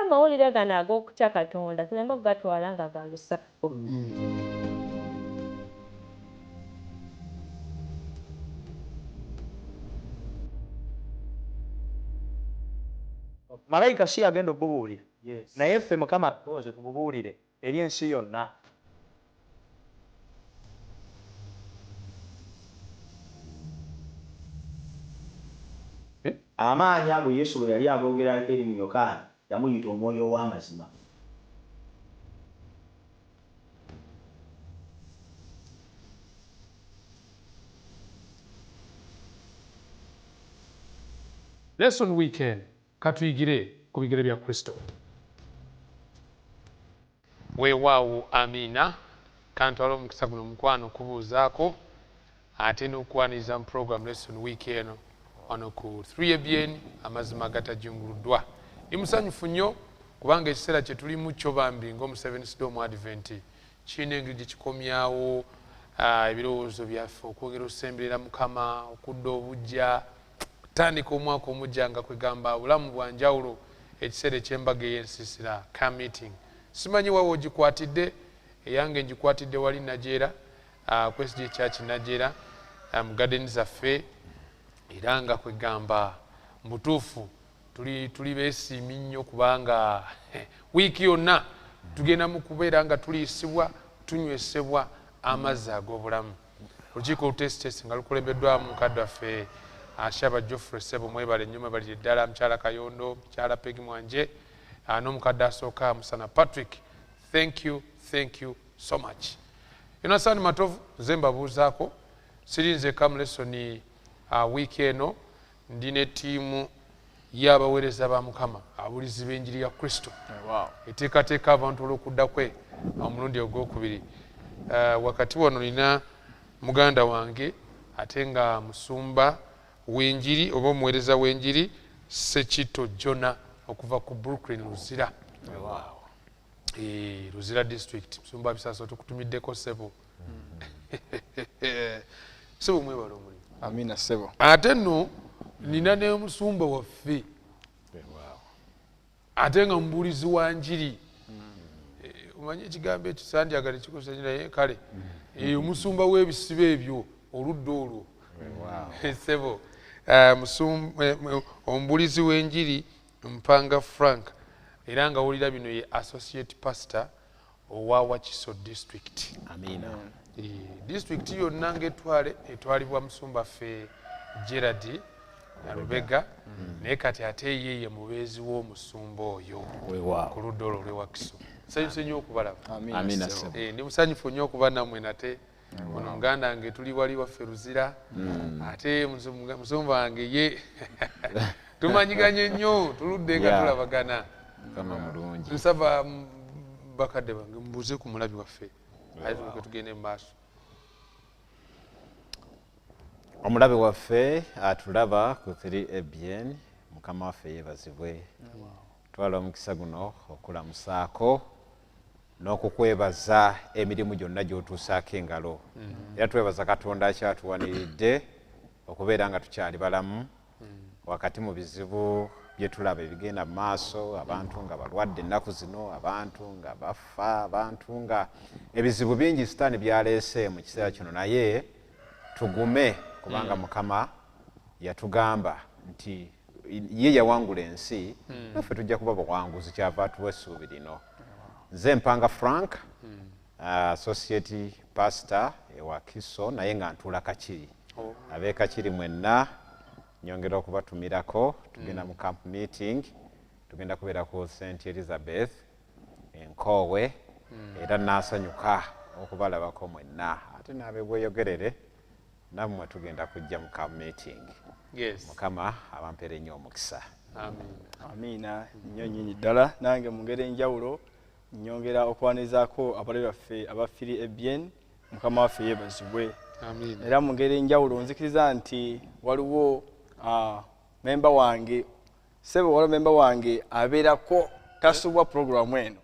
amawulire gano ag'okutya Katonda tulembe okugatwala nga ga lusaku. Malayika si agenda okubuulira naye ffe Mukama tuze tumubuulire eri ensi yonna. Amaanyi ago Yesu bwe yali agoogerako eri mu Yokaana yamuyita omwoyo ow'amazima. Lesson weekend katuyigire ku bigere bya Kristo. Weewaawo amina kantwala omukisa guno mukwano kubuuzaako ate n'okwaniriza mu program lesson week eno wano ku 3ABN amazima gatajunguluddwa. Ndi musanyufu nnyo kubanga ekiseera kye tulimu kyo bambi ng'omu Seventh Day Advent kirina engeri gye kikomyawo ebirowoozo byaffe okwongera okusemberera Mukama okudda obujja kutandika omwaka omujja nga kwegamba obulamu bwa njawulo ekiseera eky'embaga ey'ensiisira camp meeting. Simanyi wawe ogikwatidde eyange ngikwatidde wali Najeera kwesigi Church Najeera mu garden zaffe era nga kwegamba mutuufu tuli beesiimi nnyo kubanga wiiki yonna tugenda mu kubeera nga tuliisibwa tunywesebwa amazzi ag'obulamu. Olukiiko olutesitesi nga lukulembeddwamu mukadde waffe Ashaba Geoffrey Ssebo mwebale nnyo mwebalire ddala, mukyala Kayondo, mukyala Peggy Mwanje n'omukadde asooka Musana Patrick. Thank you so much. Yonasaani Matovu nze mbabuuzaako sirinzeka mu lesoni wiiki eno ndi ne ttiimu y'abaweereza ba Mukama abulizi b'enjiri ya Kristo eteekateeka abantu olw'okudda kwe omulundi ogwokubiri. Wakati wano nina muganda wange ate nga musumba w'enjiri oba omuweereza w'enjiri Sekito Jona okuva ku Brooklyn Luzira. Luzira district musumba Bisaso tukutumiddeko Ssebo. Ssebo mwebale omulimu. Amina Ssebo. Ate nno nina ne musumba waffe ate nga mubuulizi wa njiri. Omanyi ekigambo ekyo sandyagadde kikusanyi naye kale omusumba w'ebisibo ebyo oludda olwo. Ssebo omubuulizi w'enjiri Mpanga Frank era nga wulira bino ye associate pastor owa Wakiso district. Amina. District yonna ng'etwale etwalibwa musumba ffe Gerard Rubega naye kati ate ye mubeezi w'omusumba oyo ku ludda olwo olw'e Wakiso. Nsanyuse nnyo okubalaba. Amina. Ndi musanyufu nnyo okuba nammwe nate ono muganda wange tuli wali waffe Luzira ate musumba wange ye tumanyiganye nnyo tuludde nga tulabagana. Nsaba bakadde bange mbuuze ku mulabi waffe ate tugende mu maaso. Omulabe waffe atulaba ku 3ABN Mukama waffe yeebazibwe. Twala omukisa guno okulamusaako n'okukwebaza emirimu gyonna gy'otuusaako engalo. Era twebaza Katonda akyatuwaniridde okubeera nga tukyali balamu wakati mu bizibu bye tulaba ebigenda mu maaso, abantu nga balwadde ennaku zino, abantu nga bafa, abantu nga ebizibu bingi Sitaani byaleese mu kiseera kino, naye tugume kubanga Mukama yatugamba nti ye yawangula ensi naffe tujja kuba bawanguzi, kyava atuwa essuubi lino. Nze Mpanga Frank associate pastor ewa Kiso naye nga ntuula Kakiri. Ab'e Kakiri mwenna nyongera okubatumirako tugenda mu camp meeting, tugenda kubeera ku St. Elizabeth Enkoowe era naasanyuka okubalabako mwenna ate n'ab'ebweyogerere nammwe tugenda kujja mu camp meeting. Mukama abampeera ennyo omukisa. Amina nnyo nnyingi ddala. Nange mu ngeri enjawulo nyongera okwanirizaako abalabe baffe aba 3ABN Mukama waffe yeebazibwe. Era mu ngeri enjawulo nzikiriza nti waliwo memba wange Ssebo, waliwo memba wange abeerako tasubwa programu eno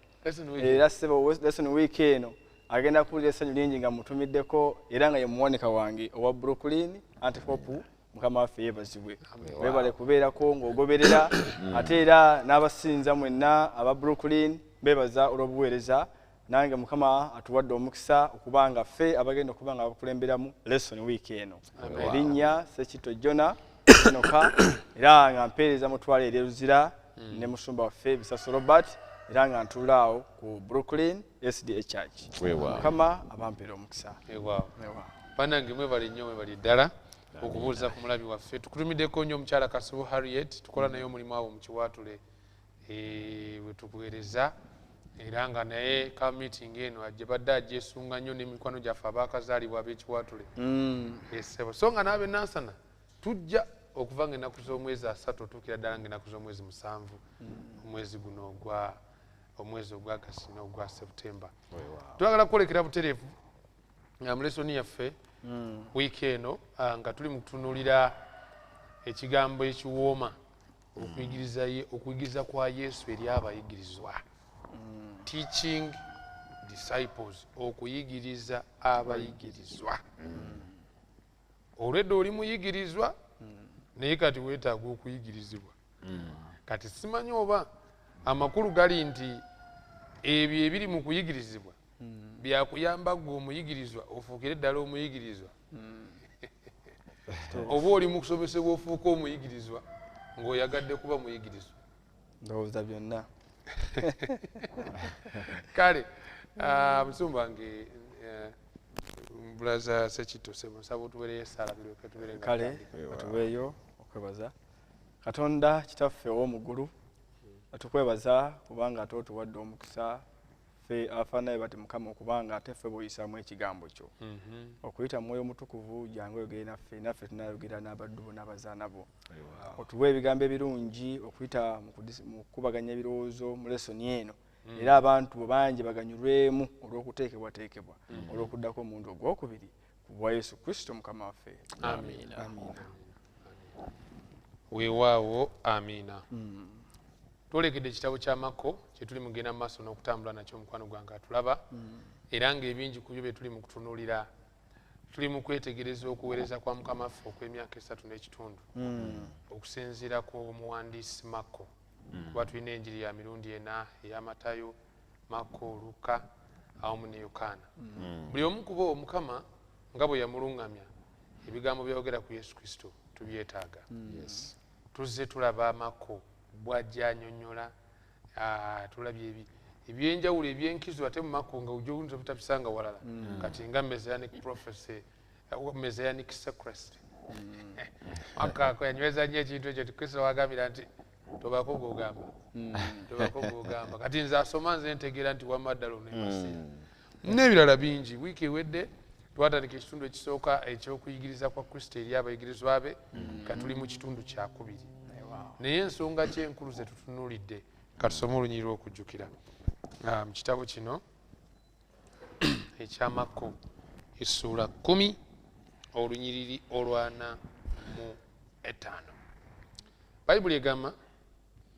era Ssebo lesson week eno agenda kuwulira essanyu lingi nga mutumiddeko era nga ye muwanika wange owa Brooklyn Antipopu mukama waffe yeebazibwe webale kubeerako ng'ogoberera ate era n'abasinza mwenna aba Brooklyn beebaza olw'obuweereza nange mukama atuwadde omukisa okuba nga ffe abagenda okuba nga bakulemberamu lesson week eno erinnya Sekito Jona Enoka era nga mpeereza mutwala eryeruzira ne musumba waffe Bisaso Robert era nga ntulaawo ku Brooklyn SDA Church mukama abampeera omukisa banange mwebale nnyo mwebale ddala okubuuliza ku mulabi waffe tukutumiddeko nnyo omukyala Kasubu Harriet tukola naye omulimu abo mu Kiwaatule we tukuweereza era nga naye ka meeting eno ajje badde agyesunga nnyo n'emikwano gyaffe abaakazaalibwa ab'Ekiwaatule esebo so nga naabe Nansana tujja okuva nga ennaku z'omwezi 3 otuukira ddala nga ennaku z'omwezi 7 omwezi guno omwezi ogwa Agasti n'ogwa Septemba twagala kwolekera butereevu nga mu lesoni yaffe wiiki eno nga tuli mu kutunuulira ekigambo ekiwooma okuyigiriza kwa Yesu eri abayigirizwa teaching disciples okuyigiriza abayigirizwa olwedde oli muyigirizwa naye kati weetaaga okuyigirizibwa kati simanyi oba amakulu gali nti ebyo ebiri mu kuyigirizibwa byakuyamba gwe omuyigirizwa ofuukire ddala omuyigirizwa oba oli mu kusomesebwa ofuuka omuyigirizwa ng'oyagadde kuba muyigirizwa ndowooza byonna kale musumba wange bulaza Sekito nsaba otuweereyo essaala biryoke tubeere nga kale atuweeyo okwebaza Katonda kitaffe ow'omuggulu atukwebaza kubanga ate otuwadde omukisa ffe afaanayo bati mukama okubanga ate ffe bw'oyisaamu ekigambo kyo okuyita mu Mwoyo Mutukuvu jangu oyogere naffe tunayogera n'abaddu bo n'abazaana bo otuwe ebigambo ebirungi okuyita mu kukubaganya ebirowoozo mu lesoni eno era abantu bo bangi baganyulwemu olw'okuteekebwateekebwa olw'okuddako omuntu ogwokubiri ku bwa Yesu Kristo mukama waffe amiina weewaawo amiina twolekedde ekitabo kya Mako kye tuli mugenda mu maaso n'okutambula nakyo omukwano gwange atulaba era ng'ebingi ku byo bye tuli mu kutunuulira tuli mu kwetegereza okuweereza kwa mukama waffe okw'emyaka 3 n'ekitundu okusinziira ku omuwandiisi Mako kuba tulina enjiri ya mirundi 4 eya Matayo, Mako, Luka awamu ne Yokaana buli omu ku bo omukama nga bwe yamuluŋŋamya ebigambo byayogera ku Yesu Kristo tubyetaaga tuzze tulaba Mako bw'ajja annyonnyola tulabye ebyenjawulo ebyenkizo ate mu Mako nga ojja oyinza obutabisanga walala kati nga messianic prophecy messianic secrest Mako yanyweza nnyo ekintu ekyo Kristo wagambira nti tobako gogamba kati nze asoma nze ntegeera nti wamaddalo nemasiira n'ebirala bingi wiiki ewedde twatandika ekitundu ekisooka eky'okuyigiriza kwa Kristo eri abayigirizwa be nga tuli mu kitundu kya 2 naye ensonga kyenkulu ze tutunuulidde katusome olunyiri lw'okujjukira mu kitabo kino ekya Mako essuula 10 olunyiriri olwa 45 Bayibuli egamba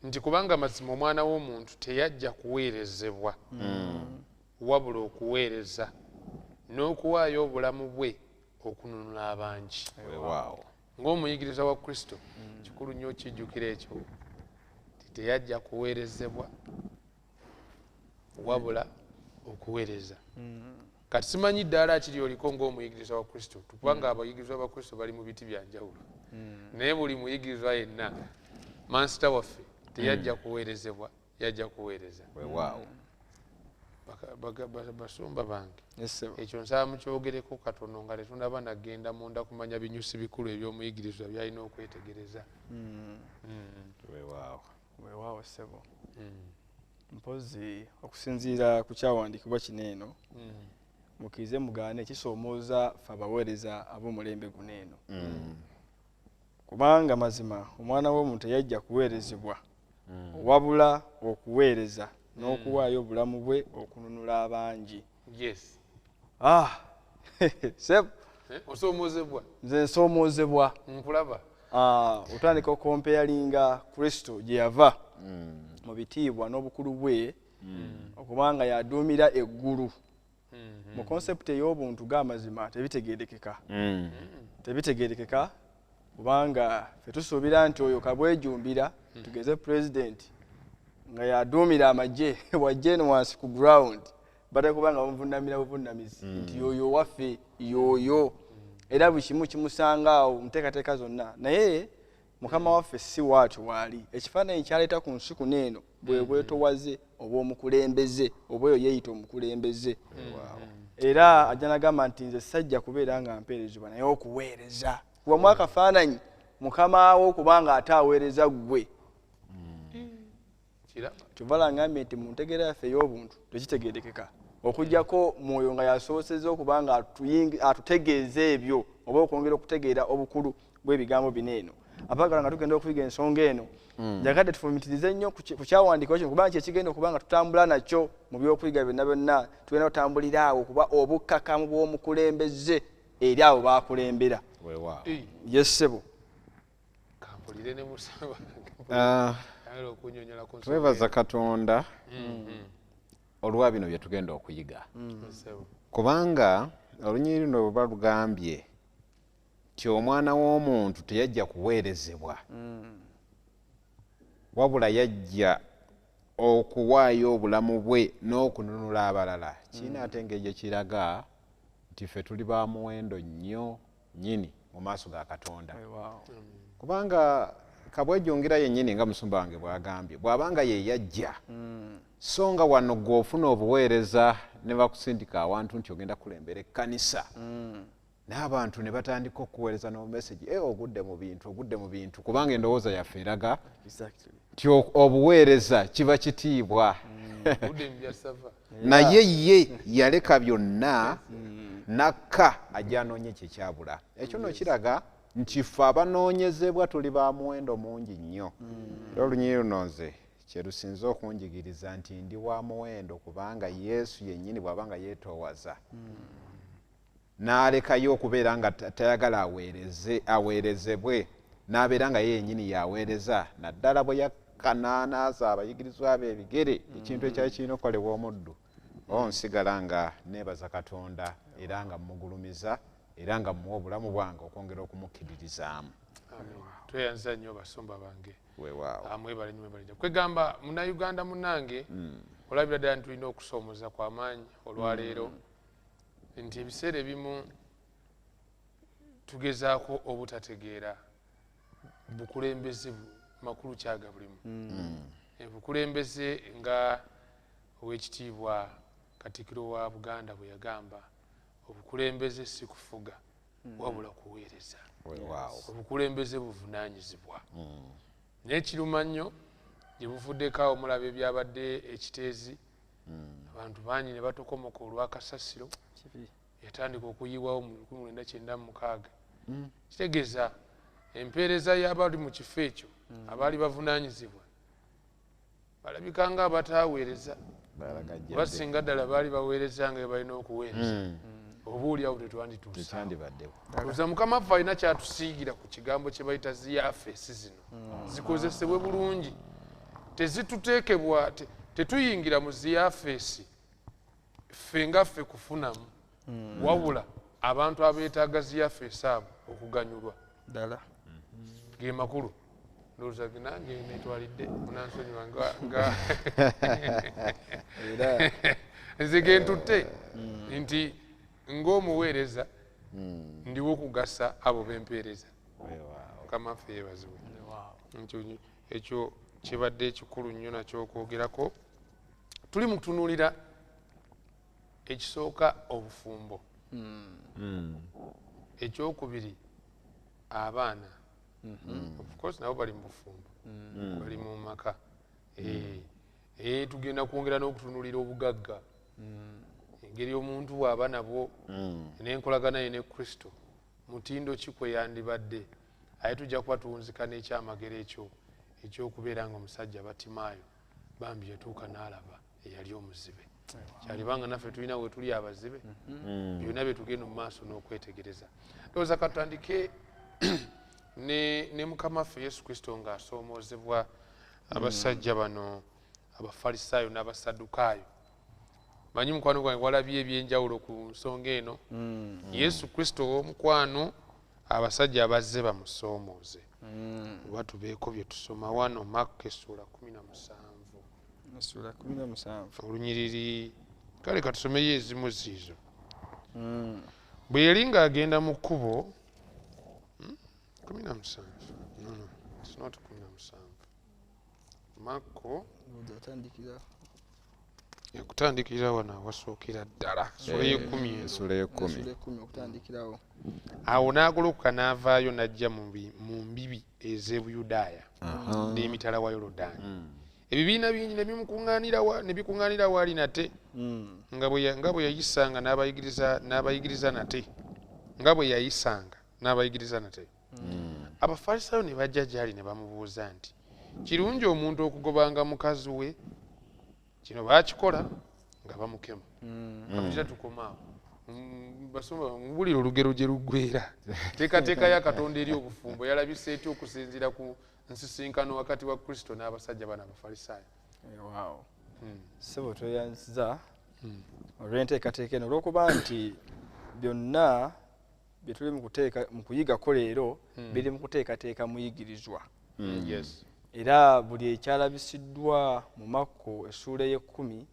nti kubanga mazima omwana w'omuntu teyajja kuweerezebwa wabula okuweereza n'okuwaayo obulamu bwe okununula abangi ng'omuyigiriza wa Kristo kikulu nnyo okijjukira ekyo nti teyajja kuweerezebwa wabula okuweereza kati simanyi ddaala kiri oliko ng'omuyigiriza wa Kristo kubanga abayigirizwa ba Kristo bali mu biti bya njawulo naye buli muyigirizwa yenna mansita waffe teyajja kuweerezebwa yajja kuweereza basumba bange ekyo nsaba mukyogereko katono nga tetunaba nagenda munda kumanya binyusi bikulu eby'omuyigirizwa byalina okwetegereza weewaawo ssebo mpozi okusinziira ku kyawandiikibwa kino eno mukirize mugaane kisoomooza ffe abaweereza ab'omulembe guno eno kubanga mazima omwana w'omuntu teyajja kuweerezebwa wabula okuweereza n'okuwaayo obulamu bwe okununula abangi sebo osoomozebwa nze nsoomoozebwa nkulaba otandika okompeyalinga Kristo gye yava mu bitiibwa n'obukulu bwe okubanga yaduumira eggulu mu konsepti ey'obuntu g'amazima tebitegeerekeka kubanga ffe tusuubira nti oyo kabwejumbira tugeze president nga yaduumira amagye wajja eno wansi ku ground batakubanga bamuvunamira buvunamizi nti yoyo waffe yoyo era buli kimu kimusanga awo muteekateeka zonna naye mukama waffe si waatyo waali ekifaananyi kyaleeta ku nsi kuno eno bwe bwetowaze oba omukulembeze oba oyo yeeyita omukulembeze era ajja nagamba nti nze sajja kubeera nga mpeerezebwa naye okuweereza kubamu akafaananyi mukama wo kubanga ate aweereza ggwe kyova ngambye nti mu ntegeera yaffe ey'obuntu tekitegeerekeka okugjako mwoyo nga yasobosezza okuba nga atutegeeza ebyo oba okwongera okutegeera obukulu bw'ebigambo bino eno apagala nga tugenda okuyiga ensonga eno njagadde tufumitirize nnyo ku kyawandiikibwa kino kubanga kyekigenda okuba nga tutambula nakyo mu byokuyiga byonna byonna tugenda kutambulira awo okuba obukkakamu bw'omukulembeze eri abo bakulembera yesebo twebaza Katonda olwa bino bye tugenda okuyiga kubanga olunyiri luno bwe balugambye ti omwana w'omuntu teyajja kuweerezebwa wabula yajja okuwaayo obulamu bwe n'okununula abalala kiina ate engeri gye kiraga nti ffe tuli ba muwendo nnyo nnyini mu maaso ga Katonda kubanga kabwejjungira yennyini nga musumba wange bw'agambye bw'abanga ye yajja so nga wano gw'ofuna obuweereza ne bakusindika awantu nti ogenda kulembera ekkanisa n'abantu ne batandika okuweereza n'obumeseji ogudde mu bintu kubanga endowooza yaffe eraga ti obuweereza kiba kitiibwa naye ye yaleka byonna nakka ajja anoonye kyekyabula ekyo no kiraga nti ffe abanoonyezebwa tuli ba muwendo mungi nnyo olunyiri luno nze kyerusinze okunjigiriza nti ndi wa muwendo kubanga Yesu yennyini bw'abanga yeetoowaza n'alekayo okubeera nga tayagala aweerezebwe n'abeera nga ye yennyini yaweereza naddala bwe yakanaanaaza abayigirizwa be ebigere ekintu ekyali kirina okukolebwa omuddu nsigala nga neebaza Katonda era nga mmugulumiza era nga muwa obulamu bwange okwongera okumukkiririzaamu. Tweyanza nnyo basumba bange mwebale nnyo mwebale kwegamba munnayuganda munnange olabira ddala tulina okusoomoza kw'amaanyi olwaleero nti ebiseera ebimu tugezaako obutategeera bukulembeze makulu kyaga bulimu bukulembeze nga ow'ekitiibwa Katikkiro wa Buganda bwe yagamba obukulembeze si kufuga wabula kuweereza obukulembeze buvunaanyizibwa n'ekiruma nnyo gye buvuddeko awo mulaba ebyabadde ekiteezi abantu bangi ne batokomoka olw'akasasiro yatandika okuyiwawo mu 1996 kitegeeza empeereza y'abali mu kifo ekyo abaali bavunaanyizibwa balabika nga abataaweereza basinga ddala baali baweereza nga balina okuweereza obuulyawo tetwandituusa mukama waffe alina kyatusiigira ku kigambo kye bayita ziyaafeesi zino zikozesebwe bulungi tezituteekebwa tetuyingira mu ziyaafeesi ffe nga ffe kufunamu wabula abantu abeetaaga ziyaafeesi abo okuganyulwa ddala ge makulu ndowooza nange netwalidde munansonyiwa nga nze gentutte nti ng'omuweereza ndiwo okugasa abo b'empeereza mukama waffe yeebazibwe ekyo kibadde ekikulu nnyo nakyo okwogerako tuli mu kutunuulira ekisooka obufumbo ekyokubiri abaana of course nabo bali mu bufumbo bali mu maka tugenda kwongera n'okutunuulira obugagga engeri omuntu bw'aba nabwo n'enkolagana ye ne Kristo mutindo ki kwe yandibadde aye tujja kuba tuwunzika n'ekyamagero ekyo ekyokubeera nga omusajja Batimaayo bambi yatuuka n'alaba eyali omuzibe kyalibanga naffe tulina we tuli abazibe byonna bye tugenda mu maaso n'okwetegereza ndowooza katandike ne mukama waffe Yesu Kristo ng'asoomoozebwa abasajja bano Abafalisaayo n'Abasaddukaayo. Manyi mukwano gwange walabye ebyenjawulo ku nsonga eno. Yesu Kristo ow'omukwano abasajja abazze bamusoomooze oba tubeeko bye tusoma wano Marko essula 17 olunyiriri kale katusomeyo ezimu ziizo bwe yali ng'agenda mu kkubo 17 it's not 17 Marko yakutandikira wano awasookera ddala ensula y'ekkumi okutandikirawo awo n'agolokoka n'avaayo n'ajja mu mbibi ez'Ebuyudaaya n'emitala wa Yoludaani ebibiina bingi ne bikuŋŋaanira waali nate nga bwe yayisanga n'abayigiriza nate Abafalisaayo ne bajja gy'ali ne bamubuuza nti kirungi omuntu okugobanga mukazi we kino baakikola nga bamukema kakira tukomaawo basoma mubulira olugero gye luggweera teekateeka ya Katonda eri obufumbo yalabise etya okusinziira ku nsisinkano wakati wa Kristo n'abasajja bano Abafalisaayo. Ssebo tweyanziza olw'enteekateeka eno olw'okuba nti byonna bye tuli mu kuyigako leero biri mu kuteekateeka muyigirizwa era buli ekyalabisiddwa mu Makko essula y'ekkumi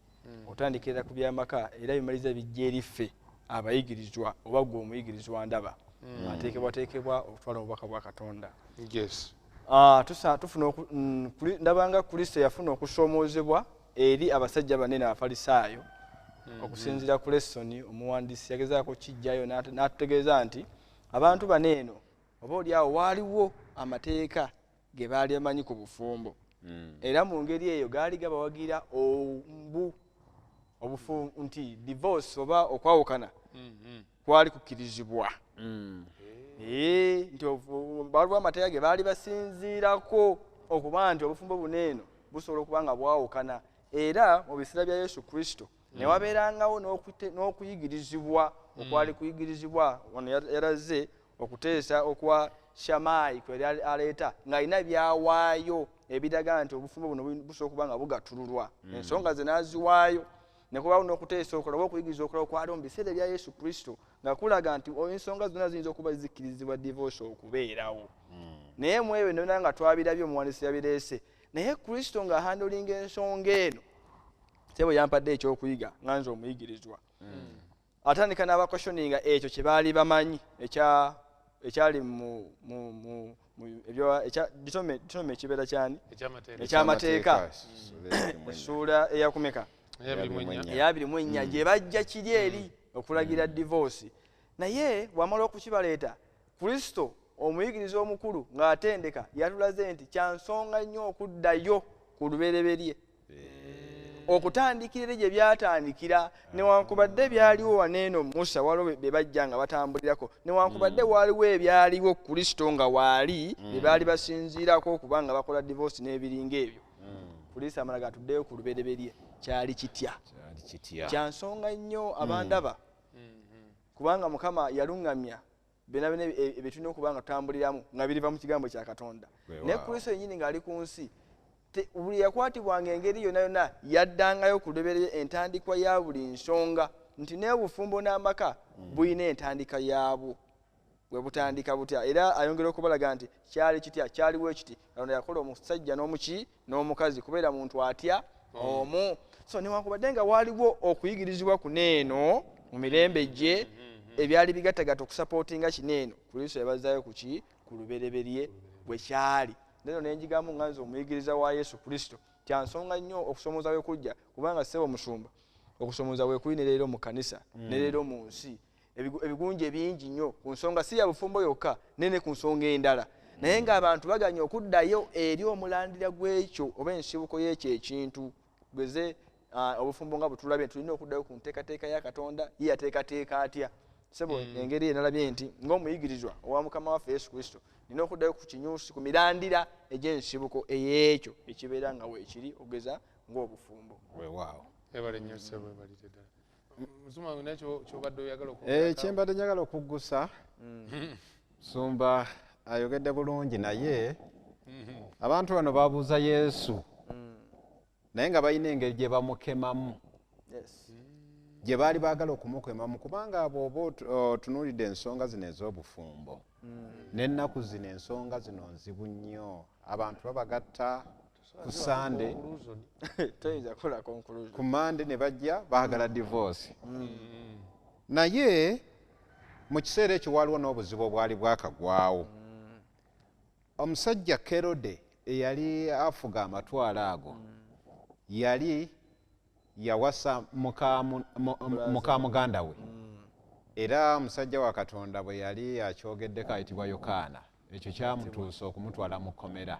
otandikira ku by'amaka era bimaliza bijja eri ffe abayigirizwa oba gwe omuyigirizwa ndaba ateekebwateekebwa okutwala obubaka bwa Katonda. Ndabanga Kristo yafuna okusoomoozebwa eri abasajja banene Abafalisaayo okusinziira ku lesoni omuwandiisi yagezaako kijjayo n'atutegeeza nti abantu baneeno oba oliawo waaliwo amateeka ge baali amanyi ku bufumbo era mu ngeri eyo gaali gabawagira nti divorce oba okwawukana kwali kukkirizibwa nti waliwo amateeka ge baali basinziirako okuba nti obufumbo buneeno busobola okuba nga bwawukana era mu biseera bya Yesu Kristo ne wabeerangawo n'okuyigirizibwa okwali kuyigirizibwa wano yalaze okuteesa okwa Shamaayi kwe aleeta ng'alina byawaayo ebiraga nti obufumbo buno busobola okuba nga bugatululwa ensonga ze n'aziwaayo ne kubaawo n'okuteesa okulala oba okuyigiriza okulala okwaliwo mu biseera bya Yesu Kristo nga kulaga nti ensonga zonna ziyinza okuba zikkirizibwa divorce okubeerawo naye mu ebyo nona nga twabirabye omuwandiisi yabireese naye Kristo ng'ahandolinga ensonga eno Ssebo yampadde ekyokuyiga nga nze omuyigirizwa atandika n'abakoshoninga ekyo kye baali bamanyi ekyali kisome ekibeera kyani ekyamateeka essula eyakumeka eya24 gye bajja kiri eri okulagira divorce naye wamala okukibaleeta Kristo omuyigiriza omukulu ng'atendeka yatulaze nti kyansonga nnyo okuddayo ku lubereberye okutandikira gye byatandikira newankubadde byaliwo waneeno Musa waliwo be bajja nga batambulirako newankubadde waliwo ebyaliwo Kristo nga waali bye baali basinziirako okuba nga bakola divorce n'ebiringa ebyo Kristo amala gatuddeyo ku lubereberye kyali kitya kyansonga nnyo abandaba kubanga Mukama yaluŋŋamya bena ebitulina okuba nga tutambuliramu nga biriva mu kigambo kya Katonda naye Kristo yennyini ng'ali ku nsi buli yakwatibwanga engeri yonna yonna yaddangayo ku lubereberye entandikwa ya buli nsonga nti n'obufumbo n'amaka bulina entandika yaabwo bwe butandika butya era ayongera okubalaga nti kyali kitya kyaliwo ekiti Katonda yakola omusajja n'omukazi kubeera muntu atya omu so newankubadde nga waaliwo okuyigirizibwa kuneeno mu mirembe gye ebyali bigattagatta okusapootinga kineeno Kristo yabazaayo kuki ku lubereberye bwe kyali neno nenjigamu nga nze omuyigiriza wa Yesu Kristo kyansonga nnyo okusomooza we kujja kubanga Ssebo Musumba okusomooza we kuli ne leero mu kanisa ne leero mu nsi ebigunje bingi nnyo ku nsonga si ya bufumbo yokka nene ku nsonga endala naye ng'abantu baganye okuddayo eri omulandira gw'ekyo oba ensibuko y'ekyo ekintu gweze obufumbo nga butulabye tulina okuddayo ku nteekateeka ya Katonda ye yateekateeka atya Ssebo engeri enalabye nti ng'omuyigirizwa owa Mukama waffe Yesu Kristo nina okuddayo ku kinyusi ku mirandira egy'ensibuko ey'ekyo ekibeera nga weekiri ogeza ng'obufumbo weewaawo ebale nnyo Ssebo ebalite ddala Musuma nakyo kyobadde oyagala kyembadde njagala okuggusa Musumba ayogedde bulungi naye abantu bano babuuza Yesu naye nga balina engeri gye bamukemamu gye baali baagala okumukemamu kubanga abo oba otunuulidde ensonga zino ez'obufumbo n'ennaku zino ensonga zino nzibu nnyo abantu babagatta ku Sande ku Mande ne bajja baagala divorce naye mu kiseera ekyo waliwo n'obuzibu obwali bwakagwawo omusajja Kerode eyali afuga amatwalo ago yali yawasa muka muganda we era omusajja wa Katonda bwe yali akyogeddeko ayitibwa Yokaana ekyo kyamutuusa okumutwala mu kkomera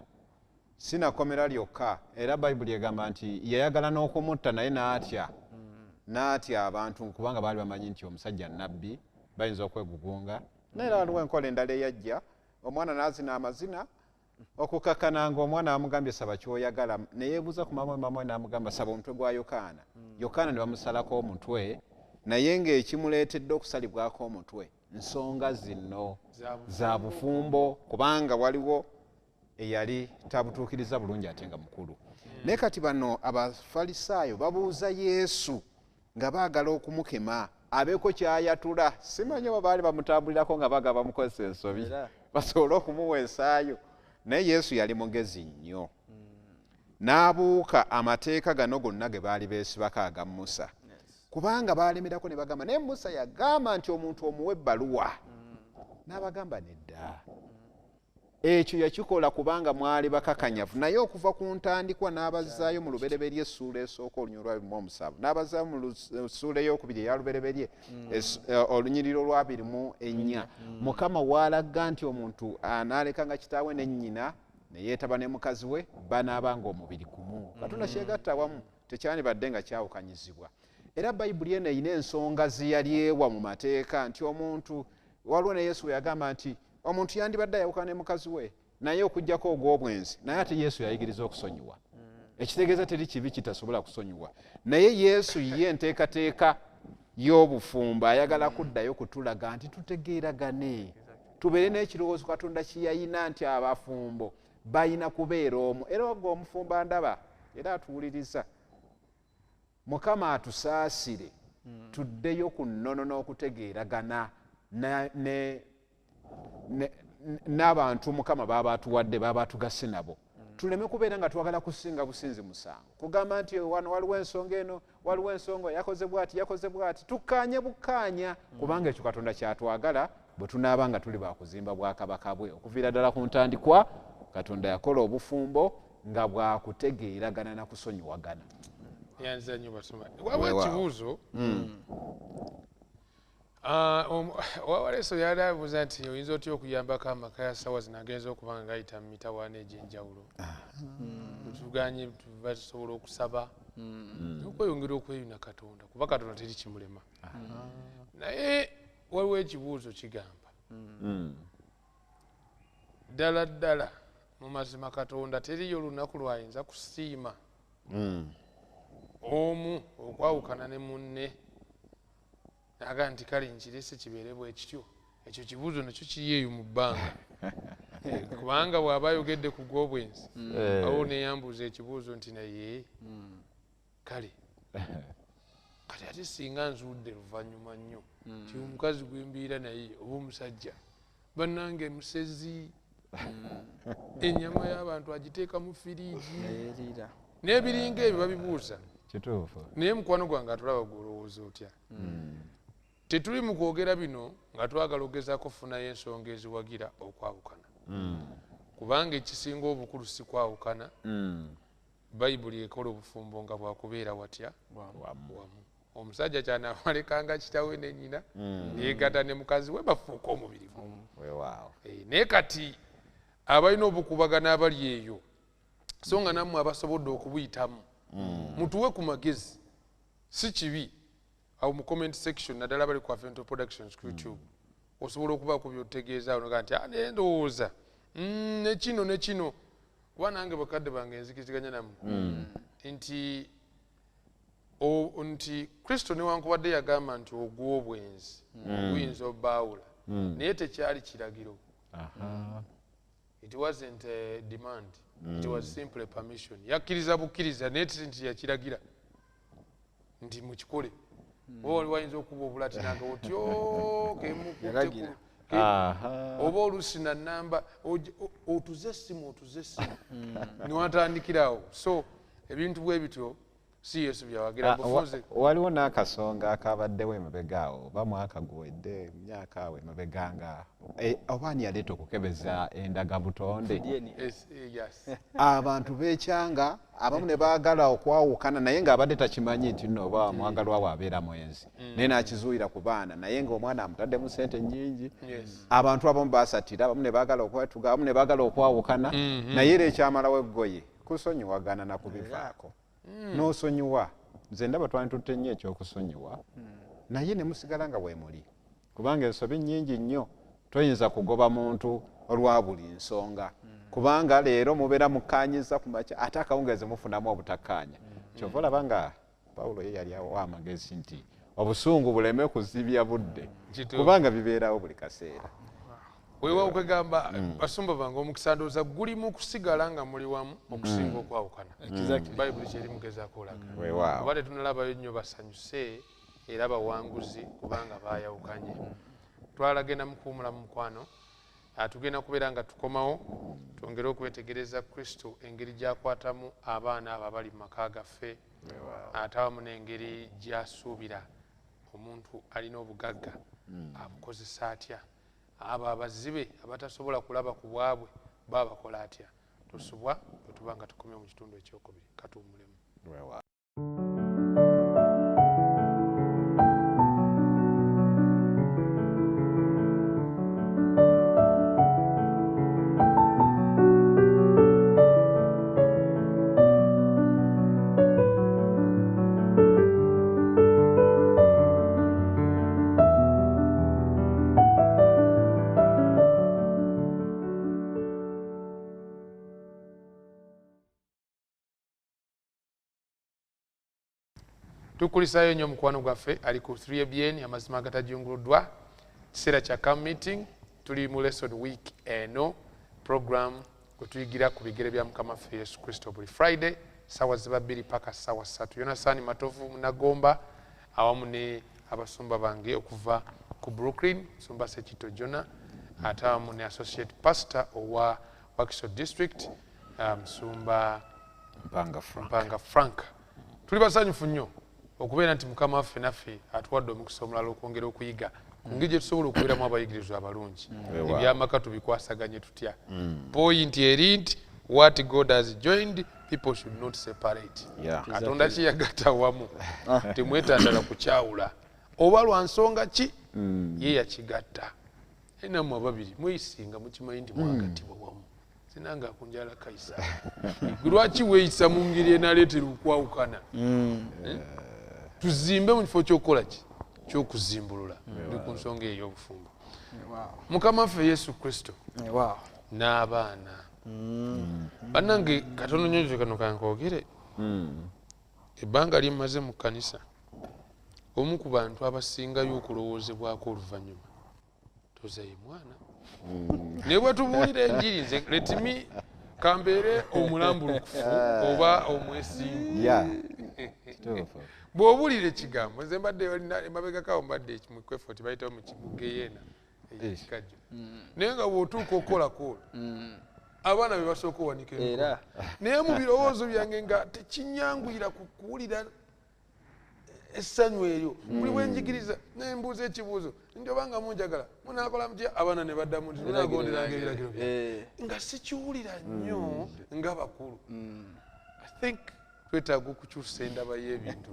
sina kkomera lyokka era bayibuli egamba nti yayagala n'okumutta naye n'atya abantu kubanga baali bamanyi nti omusajja nnabbi bayinza okwegugunga naye era waliwo enkola endala eyajja omwana n'azina amazina okukakana ng'omwana amugambye saba kyoyagala neyeebuuza ku mama we n'amugamba saba omutwe gwa Yokaana Yokaana ne bamusalako omutwe naye ng'ekimuleetedde okusalibwako omutwe nsonga zino za bufumbo kubanga waliwo eyali tabutuukiriza bulungi ate nga mukulu naye kati bano Abafalisaayo babuuza Yesu nga baagala okumukema abeeko kyayatula simanyi oba baali bamutambulirako nga baga bamukozesa ensobi basobole okumuweesaayo naye Yesu yali mugezi nnyo n'abuuka amateeka gano gonna ge baali beesibako aga Musa kubanga baalemerako ne bagamba naye Musa yagamba nti omuntu omuwe ebbaluwa n'abagamba nedda ekyo yakikola kubanga mwali bakakanyavu naye okuva ku ntandikwa n'abazaayo mu lubereberye essuula esooka olunyiriro lwa 27 n'abazaayo mu ssuula ey'okubiri eya lubereberye olunyiriro lwa 24 Mukama w'alaga nti omuntu anaalekanga kitaawe ne nnyina ne yeetaba ne mukazi we banaabanga omubiri gumu Katonda kyegatta awamu tekyandibadde nga kyawukanyizibwa era bayibuli eno eyina ensonga ziyali ewa mu mateeka nti omuntu waliwo ne Yesu yagamba nti omuntu yandibadde ayawukana ne mukazi we naye okuggyako ogw'obwenzi naye ate Yesu yayigiriza okusonyiwa ekitegeeza teri kibi kitasobola kusonyiwa naye Yesu ye enteekateeka y'obufumbo ayagala kuddayo kutulaga nti tutegeeragane tubeere n'ekirowoozo Katonda kiyayina nti abafumbo bayina kubeera omu era ogwo omufumbo andaba era atuwuliriza Mukama atusaasire tuddeyo ku nnono n'okutegeeragana n'abantu Mukama baba atuwadde baba atugase nabo tuleme kubeera nga twagala kusinga businzi musango kugamba nti wano waliwo ensonga eno waliwo ensonga yakoze bw'ati tukkaanye bukkaanya kubanga ekyo Katonda kyatwagala bwe tunaaba nga tuli bakuzimba bwakabaka bwe okuviira ddala ku ntandikwa Katonda yakola obufumbo nga bwakutegeeragana na kusonyiwagana yanza nnyo basoma waliwo ekibuuzo wawaleso yali abuuza nti oyinza otya okuyambako amaka ya sawa zino agenza okuba nga gayita mu mitawaana egy'enjawulo tuganye tuba tusobola okusaba okweyongera okweyuna Katonda kuba Katonda teri kimulema naye waliwo ekibuuzo kigamba ddala ddala mu mazima Katonda teriyo olunaku lwayinza kusiima omu okwawukana ne munne aga nti kale nkirese kibeere bwe kityo ekyo kibuuzo nakyo kiri eyo mu bbanga kubanga bw'aba ayogedde ku gw'obwenzi awo neyambuuza ekibuuzo nti naye kale kati ate singa nzuudde luvannyuma nnyo ti omukazi gwembiira naye oba omusajja bannange musezi ennyama y'abantu agiteeka mu firiigi n'ebiringa ebyo babibuuza naye mukwano gwange atulaba gwolowooza otya tetuli mu kwogera bino nga twagala ogezaako kufunayo ensonga eziwagira okwawukana kubanga ekisinga obukulu si kwawukana bayibuli ekola obufumbo nga bwakubeera watya wamu omusajja kyanaawalekanga kitaawe ne nnyina neegatta ne mukazi we bafuuka omubiri gumu naye kati abalina obukubagana abali eyo so nga nammwe abasobodde okubuyitamu mutuwe ku magezi si kibi awo mu comment section naddala bali ku Avento Productions ku YouTube osobola okubaako byotegeeza onoga nti naye ndowooza ne kino kuba nange bakadde bange enzikiziganya nammwe nti Kristo newankubadde yagamba nti ogw'obwenzi guyinza obbaawula naye tekyali kiragiro. It wasn't a demand. It was simply a permission. Yakkiriza bukkiriza naye nti yakiragira nti mukikole. Wali wayinza okuba obulatinanga otyo oba oluusi na namba otuze essimu niwatandikirawo. So ebintu bwe bityo si Yesu byawagira bufuzi. Waliwo n'akasonga akabaddewo emabegaawo oba mwaka guwedde myaka awo emabeganga obaani yaleeta okukebeza endagabutonde. Abantu beekyanga abamu ne baagala okwawukana naye ng'abadde takimanyi nti nno oba mwagalwa we abeera mwenzi naye n'akizuuyira ku baana naye ng'omwana amutaddemu ssente nnyingi. Abantu abamu baasatira abamu ne baagala okwetuga abamu ne baagala okwawukana naye era ekyamalawo eggoye kusonyiwagana na kubivaako. N'osonyiwa nze ndaba twali tutte nnyo ekyokusonyiwa naye ne musigala nga weemuli kubanga ensobi nnyingi nnyo toyinza kugoba muntu olwa buli nsonga kubanga leero mubeera mukkaanyiza ku makya ate akawungeezi mufunamu obutakkaanya. Kyova olaba nga Pawulo ye yali awa amagezi nti obusungu buleme kuzibya budde kubanga bibeerawo buli kaseera. Weewa okwegamba basumba bange omukisa ndowooza guli mu kusigala nga muli wamu okusinga okwawukana. Bayibuli kyeri mugezaako olaga. Kuba tetunalabayo nnyo basanyuse era bawanguzi kubanga baayawukanye. Twalagenda mukuwumula mu mukwano tugenda kubeera nga tukomawo twongere okwetegereza Kristo engeri gy'akwatamu abaana abo abali mu maka gaffe ate awamu n'engeri gy'asuubira omuntu alina obugagga abukozesa atya. Abo abazibe abatasobola kulaba ku bwabwe babakola atya. Tusubwa bwe tuba nga tukomye mu kitundu ekyokubiri katuwumulemu. Tukulisayo nnyo mukwano gwaffe ali ku 3ABN amazima agatajunguluddwa kiseera kya camp meeting. Tuli mu lesson week eno program kwe tuyigira ku bigere bya Mukama waffe Yesu Kristo buli Friday sawa ziba 2 paka sawa 3. Yonasaani Matovu Munagomba awamu ne abasumba bange okuva ku Brooklyn Sumba Sekito Jona ate awamu ne associate pastor owa Wakiso district Sumba Mpanga Frank. Tuli basanyufu nnyo okubeera nti Mukama waffe naffe atuwadde omukisa omulala okwongera okuyiga ku ngeri gye tusobola okubeeramu abayigirizwa abalungi. Ebyamaka tubikwasaganye tutya. Point eri nti what God has joined people should not separate. Katonda kiyagatta wamu temwetandala kukyawula oba lwa nsonga ki ye yakigatta. Enammwe ababiri mweyisinga mukimanyi nti mwagattibwa wamu. Sinanga akunjala Kaisa. Lwaki weeyisa mu ngeri enaleetera okwawukana? Tuzimbe mu kifo ky'okukola ki ky'okuzimbulula ndi ku nsonga ey'obufumbo. Mukama waffe Yesu Kristo n'abaana bannange katono nnyo kano kankoogere ebbanga lyemmaze mu kkanisa omu ku bantu abasingayo okulowoozebwako oluvannyuma tozeeyo mwana naye bwe tubuulira enjiri nze letimi kambeere omulambulukufu oba omwesimbu. Bw'obuulira ekigambo nze mbadde emabegakawo mbadde mukwefoti bayitawo mu kibugeyeena ekikajjo naye nga bw'otuuka okukolakoola abaana be basooka owanika emikono naye mu birowoozo byange nga tekinyanguyira kuwulira essanyu eryo buli bwenjigiriza nembuuza ekibuuzo nti obanga munjagala munaakola mutya abaana ne baddamu nti munaagonderanga ebiragiro byange nga sikiwulira nnyo nga bakulu. I think twetaaga okukyusa endaba y'ebintu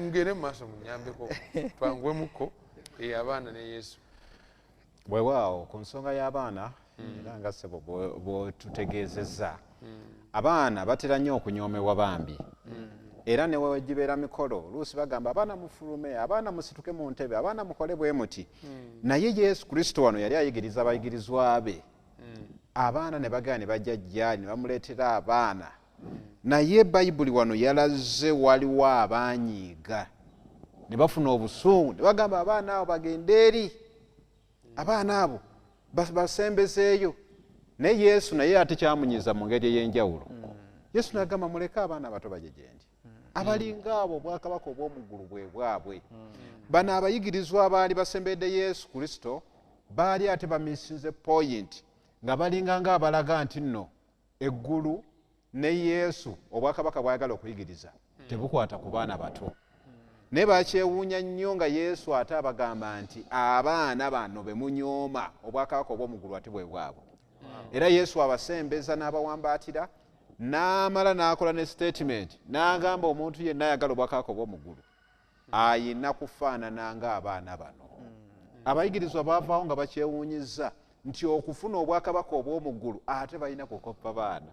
ngere mu maaso munyambeko twanguwemuko abaana ne Yesu. Weewaawo ku nsonga y'abaana era nga ssebo bw'otutegeezezza abaana batera nnyo okunyoomebwa bambi era ne wegibeera mikolo oluusi bagamba abaana mufulume abaana musituke mu ntebe abaana mukole bwe muti naye Yesu Kristo wano yali ayigiriza abayigirizwa be abaana ne bagenda ne bajja jjaali ne bamuleetera abaana naye Bayibuli wano yalaze waliwo abanyiiga ne bafuna obusungu ne bagamba abaana abo bagende eri abaana abo basembezeeyo naye Yesu naye ate kyamunyiza mu ngeri ey'enjawulo. Yesu n'agamba muleke abaana abato baje gye ndi abalinga abo obwakabaka obw'omu ggulu bwe bwabwe. Bano abayigirizwa abaali basembedde Yesu Kristo baali ate bamisinze point nga balinga nga abalaga nti nno eggulu ne Yesu obwakabaka bwayagala okuyigiriza tebukwata ku baana bato. Naye bakyewuunya nnyo nga Yesu ate abagamba nti abaana bano be munyooma obwakabaka obw'omuggulu ate bwe bwabwe. Era Yesu abasembeza n'abawambaatira n'amala n'akola ne statement n'agamba omuntu yenna ayagala obwakabaka obw'omuggulu ayina kufaanana ng'abaana bano. Abayigirizwa baavaawo nga bakyewuunyizza nti okufuna obwakabaka obw'omuggulu ate balina kukoppa baana.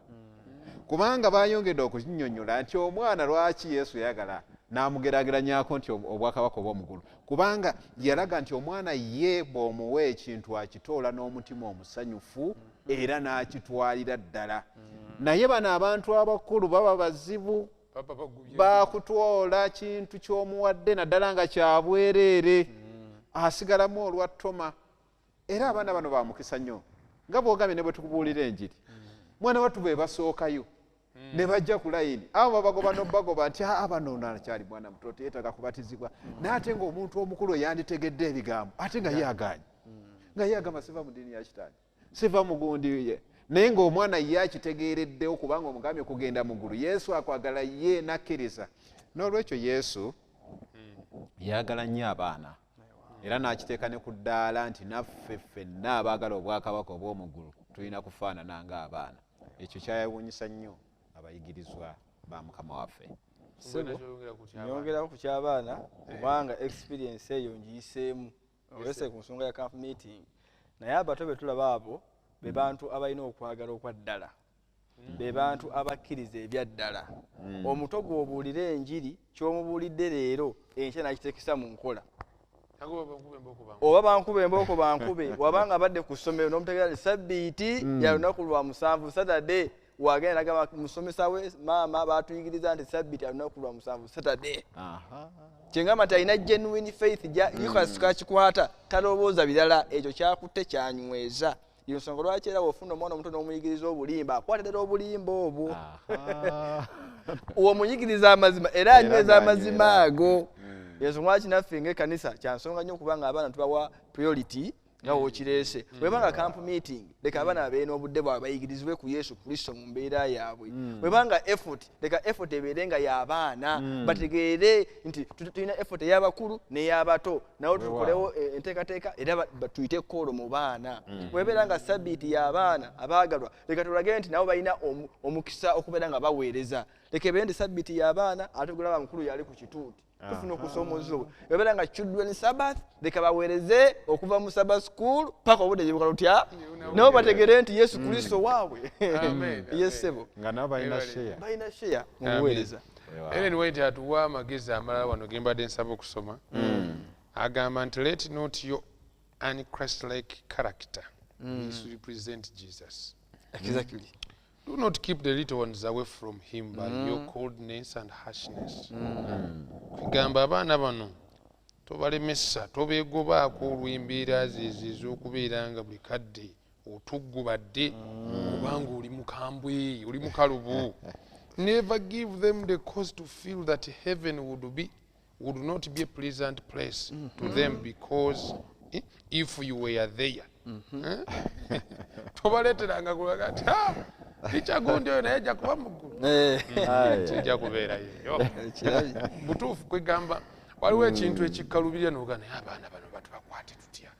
Kubanga bayongedde okunyonnyola nti omwana lwaki Yesu yayagala n'amugeraageranyako nti obwakabaka obw'omuggulu, kubanga yalaga nti omwana ye bw'omuwa ekintu akitoola n'omutima omusanyufu era n'akitwalira ddala. Naye bano abantu abakulu baba bazibu bakutwola kintu ky'omuwadde naddala nga kyabwereere asigalamu olwa ttoma. Era abaana bano bamukisa nnyo nga bw'ogambye ne bwe tukubuulira enjiri. Mwana wattu be basookayo ne bajja ku layini abo babagoba n'obagoba nti bano nakyali mwana muto teyeetaaga kubatizibwa. N'ate ng'omuntu omukulu yanditegedde ebigambo ate nga ye agaanye nga ye agamba siva mu ddiini ya kitaani siva mu gundi ye, naye ng'omwana ye akitegeereddewo kubanga omugambye kugenda mu ggulu. Yesu akwagala ye nakkiriza. N'olwekyo Yesu yagala nnyo abaana era n'akiteeka ne ku ddaala nti naffe ffenna abaagala obwakabaka obw'omu ggulu tulina kufaanana ng'abaana. Ekyo kyayewuunyisa nnyo abayigirizwa ba Mukama waffe. Nyongeraho ku ky'abaana kubanga experience eyo ngiyiseemu olwese ku nsonga ya camp meeting. Naye abato be tulaba abo be bantu abalina okwagala okwa ddala, be bantu abakkiriza ebya ddala. Omuto gw'obuulira enjiri ky'omubuulidde leero enkya n'akiteekesa mu nkola. Oba bankube embooko bankube wabanga abadde ku ssomero n'omutegeera nti sabbiiti ya lunaku lwa 7 Saturday wagenda nagamba musomesa we maama baatuyigiriza nti sabbiiti ya lunaku lwa 7 Saturday. Kyengamba nti alina genuine faith yikasika kikwata talowooza birala ekyo kyakutte kyanyweza. Iyo nsonga lwaki era bw'ofuna omwana omuto n'omuyigiriza obulimba akwatira obulimba obwo. Uwo muyigiriza amazima era anyweza amazima ago. Ensonga kinaffe ng'ekkanisa kya nsonga nnyo kubanga abaana tubawa priority nga wokireese. Bwebanga camp meeting leka abaana babeere n'obudde bwabwe bayigirizibwe ku Yesu Kristo mu mbeera yaabwe. Bwebanga effort leka effort ebeere nga y'abaana bategeere nti tulina effort ey'abakulu n'ey'abato nawo tukolewo enteekateeka era tuyite koolo mu baana. Bwebeera nga sabbiiti y'abaana abaagalwa leka tulage nti nabo balina omukisa okubeera nga baweereza. Leka ebeere nti sabbiiti y'abaana ate gulaba mukulu yali ku kituuti tufuna okusoomoza obwo. Bwebeera nga children Sabbath leka baweereze okuva mu Sabbath school paka obudde gye bukala lutya nabo bategeere nti Yesu Kristo waabwe. Yesebo nga nabo balina share mu buweereza. Ellen White atuwa amagezi amalala wano ge mbadde nsaba okusoma. Agamba nti let not your un-Christ-like character represent Jesus. Exactly. Do not keep the little ones away from him by your coldness and harshness. Kugamba abaana bano tobalemesa tobeegobaako olw'embeera zezo ez'okubeera nga buli kadde otuggubadde kubanga oli mukambwe oli mukalubu. Never give them the cause to feel that heaven would not be a pleasant place to them because if you were there. Tobaleeteranga kulaga ati Ichagundi oyo naye ajja kuba muggulu. Kijja kubeera yeyo. Butuufu kwegamba waliwo ekintu ekikkalubirira n'oga naye abaana bano batubakwate tutya.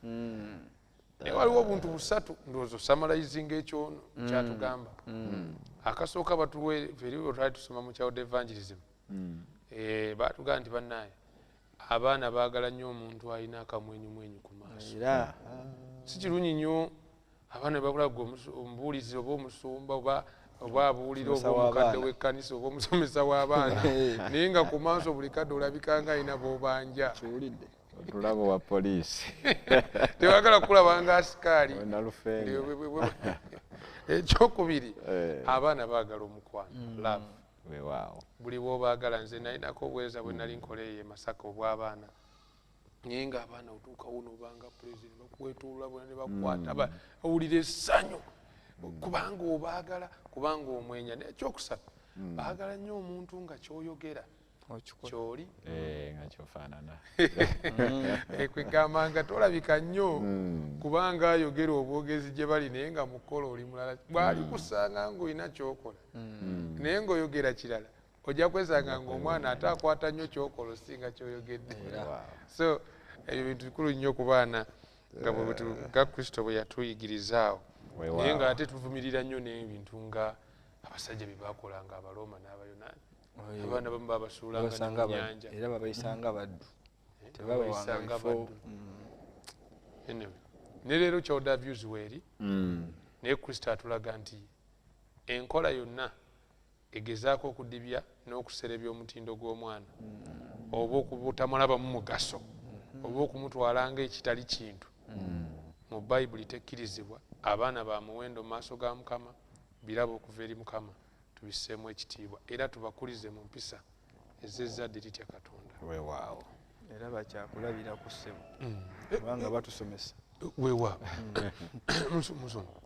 Naye waliwo obuntu busatu ndowooza osamalayizinga ekyono kyatugamba. Akasooka batuwe ebyo twali tusoma mu Child Evangelism. Baatugamba nti bannaaye abaana baagala nnyo omuntu alina akamwenyumwenyu ku maaso. Si kirungi nnyo abaana babulaga omubuulizi oba omusumba oba abuulira oba omukadde w'ekkanisa oba omusomesa w'abaana naye nga ku maaso buli kadde olabika nga alina b'obanja. Otulabo wa poliisi tebagala kulaba nga asikaali. Ekyokubiri abaana baagala omukwano love. Buli bw'obaagala nze nalinako obweza bwe nali nkoleeyo e Masaka obw'abaana naye ng'abaana otuukawo n'obanga pulezidenti bakwetulula bonna ne bakwata owulira essanyu kubanga obaagala kubanga omwenya. Ekyokusatu baagala nnyo omuntu nga kyoyogera kyoli nga kyofaanana kwegamba nga tolabika nnyo kubanga ayogera obwogezi gye bali naye nga mukola oli mulala bwali kusanga ng'olina kyokola naye ng'oyogera kirala ojja kwesanga ng'omwana ate akwata nnyo kyokola osinga kyoyogedde so ebyo bintu bikulu nnyo ku baana nga Kristo bwe yatuyigirizaawo naye nga ate tuvumirira nnyo n'ebintu nga abasajja bye baakolanga Abaroma n'Abayonaani abaana bamu babasuulanga mu nnyanja era babayisanga baddu tebabayisanga baddu ne leero kyolda views weeri naye Kristo atulaga nti enkola yonna egezaako okudibya n'okuserebya omutindo gw'omwana oba okubutamulabamu mugaso oba okumutwala ng'ekitali kintu mu bayibuli tekkirizibwa abaana ba muwendo mu maaso ga Mukama birabo okuva eri Mukama tubisseemu ekitiibwa era tubakulize mu mpisa ez'ezzadde litya Katonda weewaawo era bakyakulabira ku ssebo kubanga batusomesa weewaawo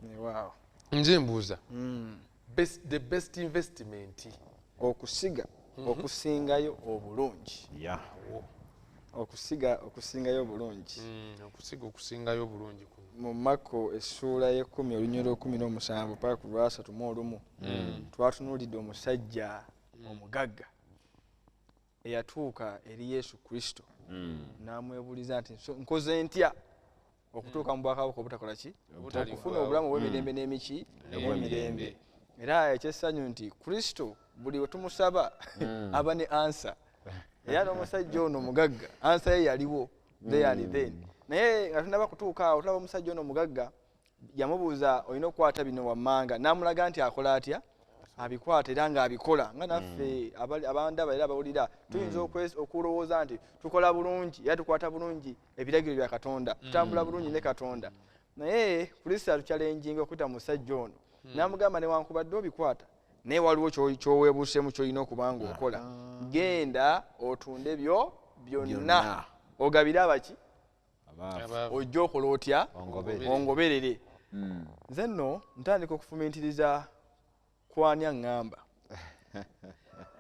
weewaawo nze mbuuza the best investment okusingayo obulungi okusingayo obulungi okusingayo obulungi mu Mako essuula y'ekkumi olunyiriri lw'ekkumi n'omusanvu paka ku lwasatu mu olumu twatunuulidde omusajja omugagga eyatuuka eri Yesu Kristo n'amwebuuliza nti nkoze ntya okutuuka mu bwakabaka obutakola ki okufuna obulamu obw'emirembe n'emiki n'obw'emirembe era ekyessanyu nti Kristo buli we tumusaba aba ne ansa era n'omusajja ono omugagga ansa ye yaliwo there and then naye nga tunaba kutuuka awo tulaba omusajja ono omugagga yamubuuza olina okukwata bino wammanga n'amulaga nti akola atya abikwata era ng'abikola nga naffe abandaba era abawulira tuyinza okulowooza nti tukola bulungi era tukwata bulungi ebiragiro bya Katonda tutambula bulungi ne Katonda naye Kristo atukyalenjinga okuyita musajja ono n'amugamba newankubadde obikwata naye waliwo ky'oweebuusemu ky'olina okuba ng'okola genda otunde byo byonna ogabire abaki ojja okola otya ongoberere nze nno ntandika okufumiitiriza kwani aŋŋamba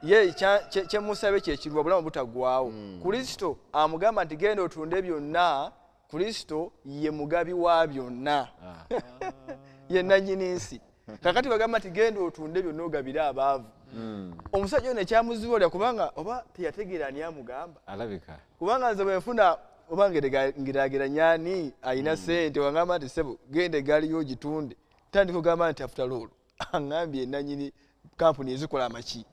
ye kyemusabe kyekirwa obulamu butaggwaawo Kristo amugamba nti genda otunde byonna Kristo ye mugabi wa byonna ye nannyini nsi kakati bagamba nti genda otunde byonna ogabire abaavu omusajja ono ekyamuzibolya kubanga oba teyategeera ani amugamba alabika kubanga nze bwe nfuna oba ngerageranya ani alina ssente wangamba nti sebo genda egaali y'ogitunde tandika ogamba nti after all aŋŋambye nannyini kampuni ezikola amaki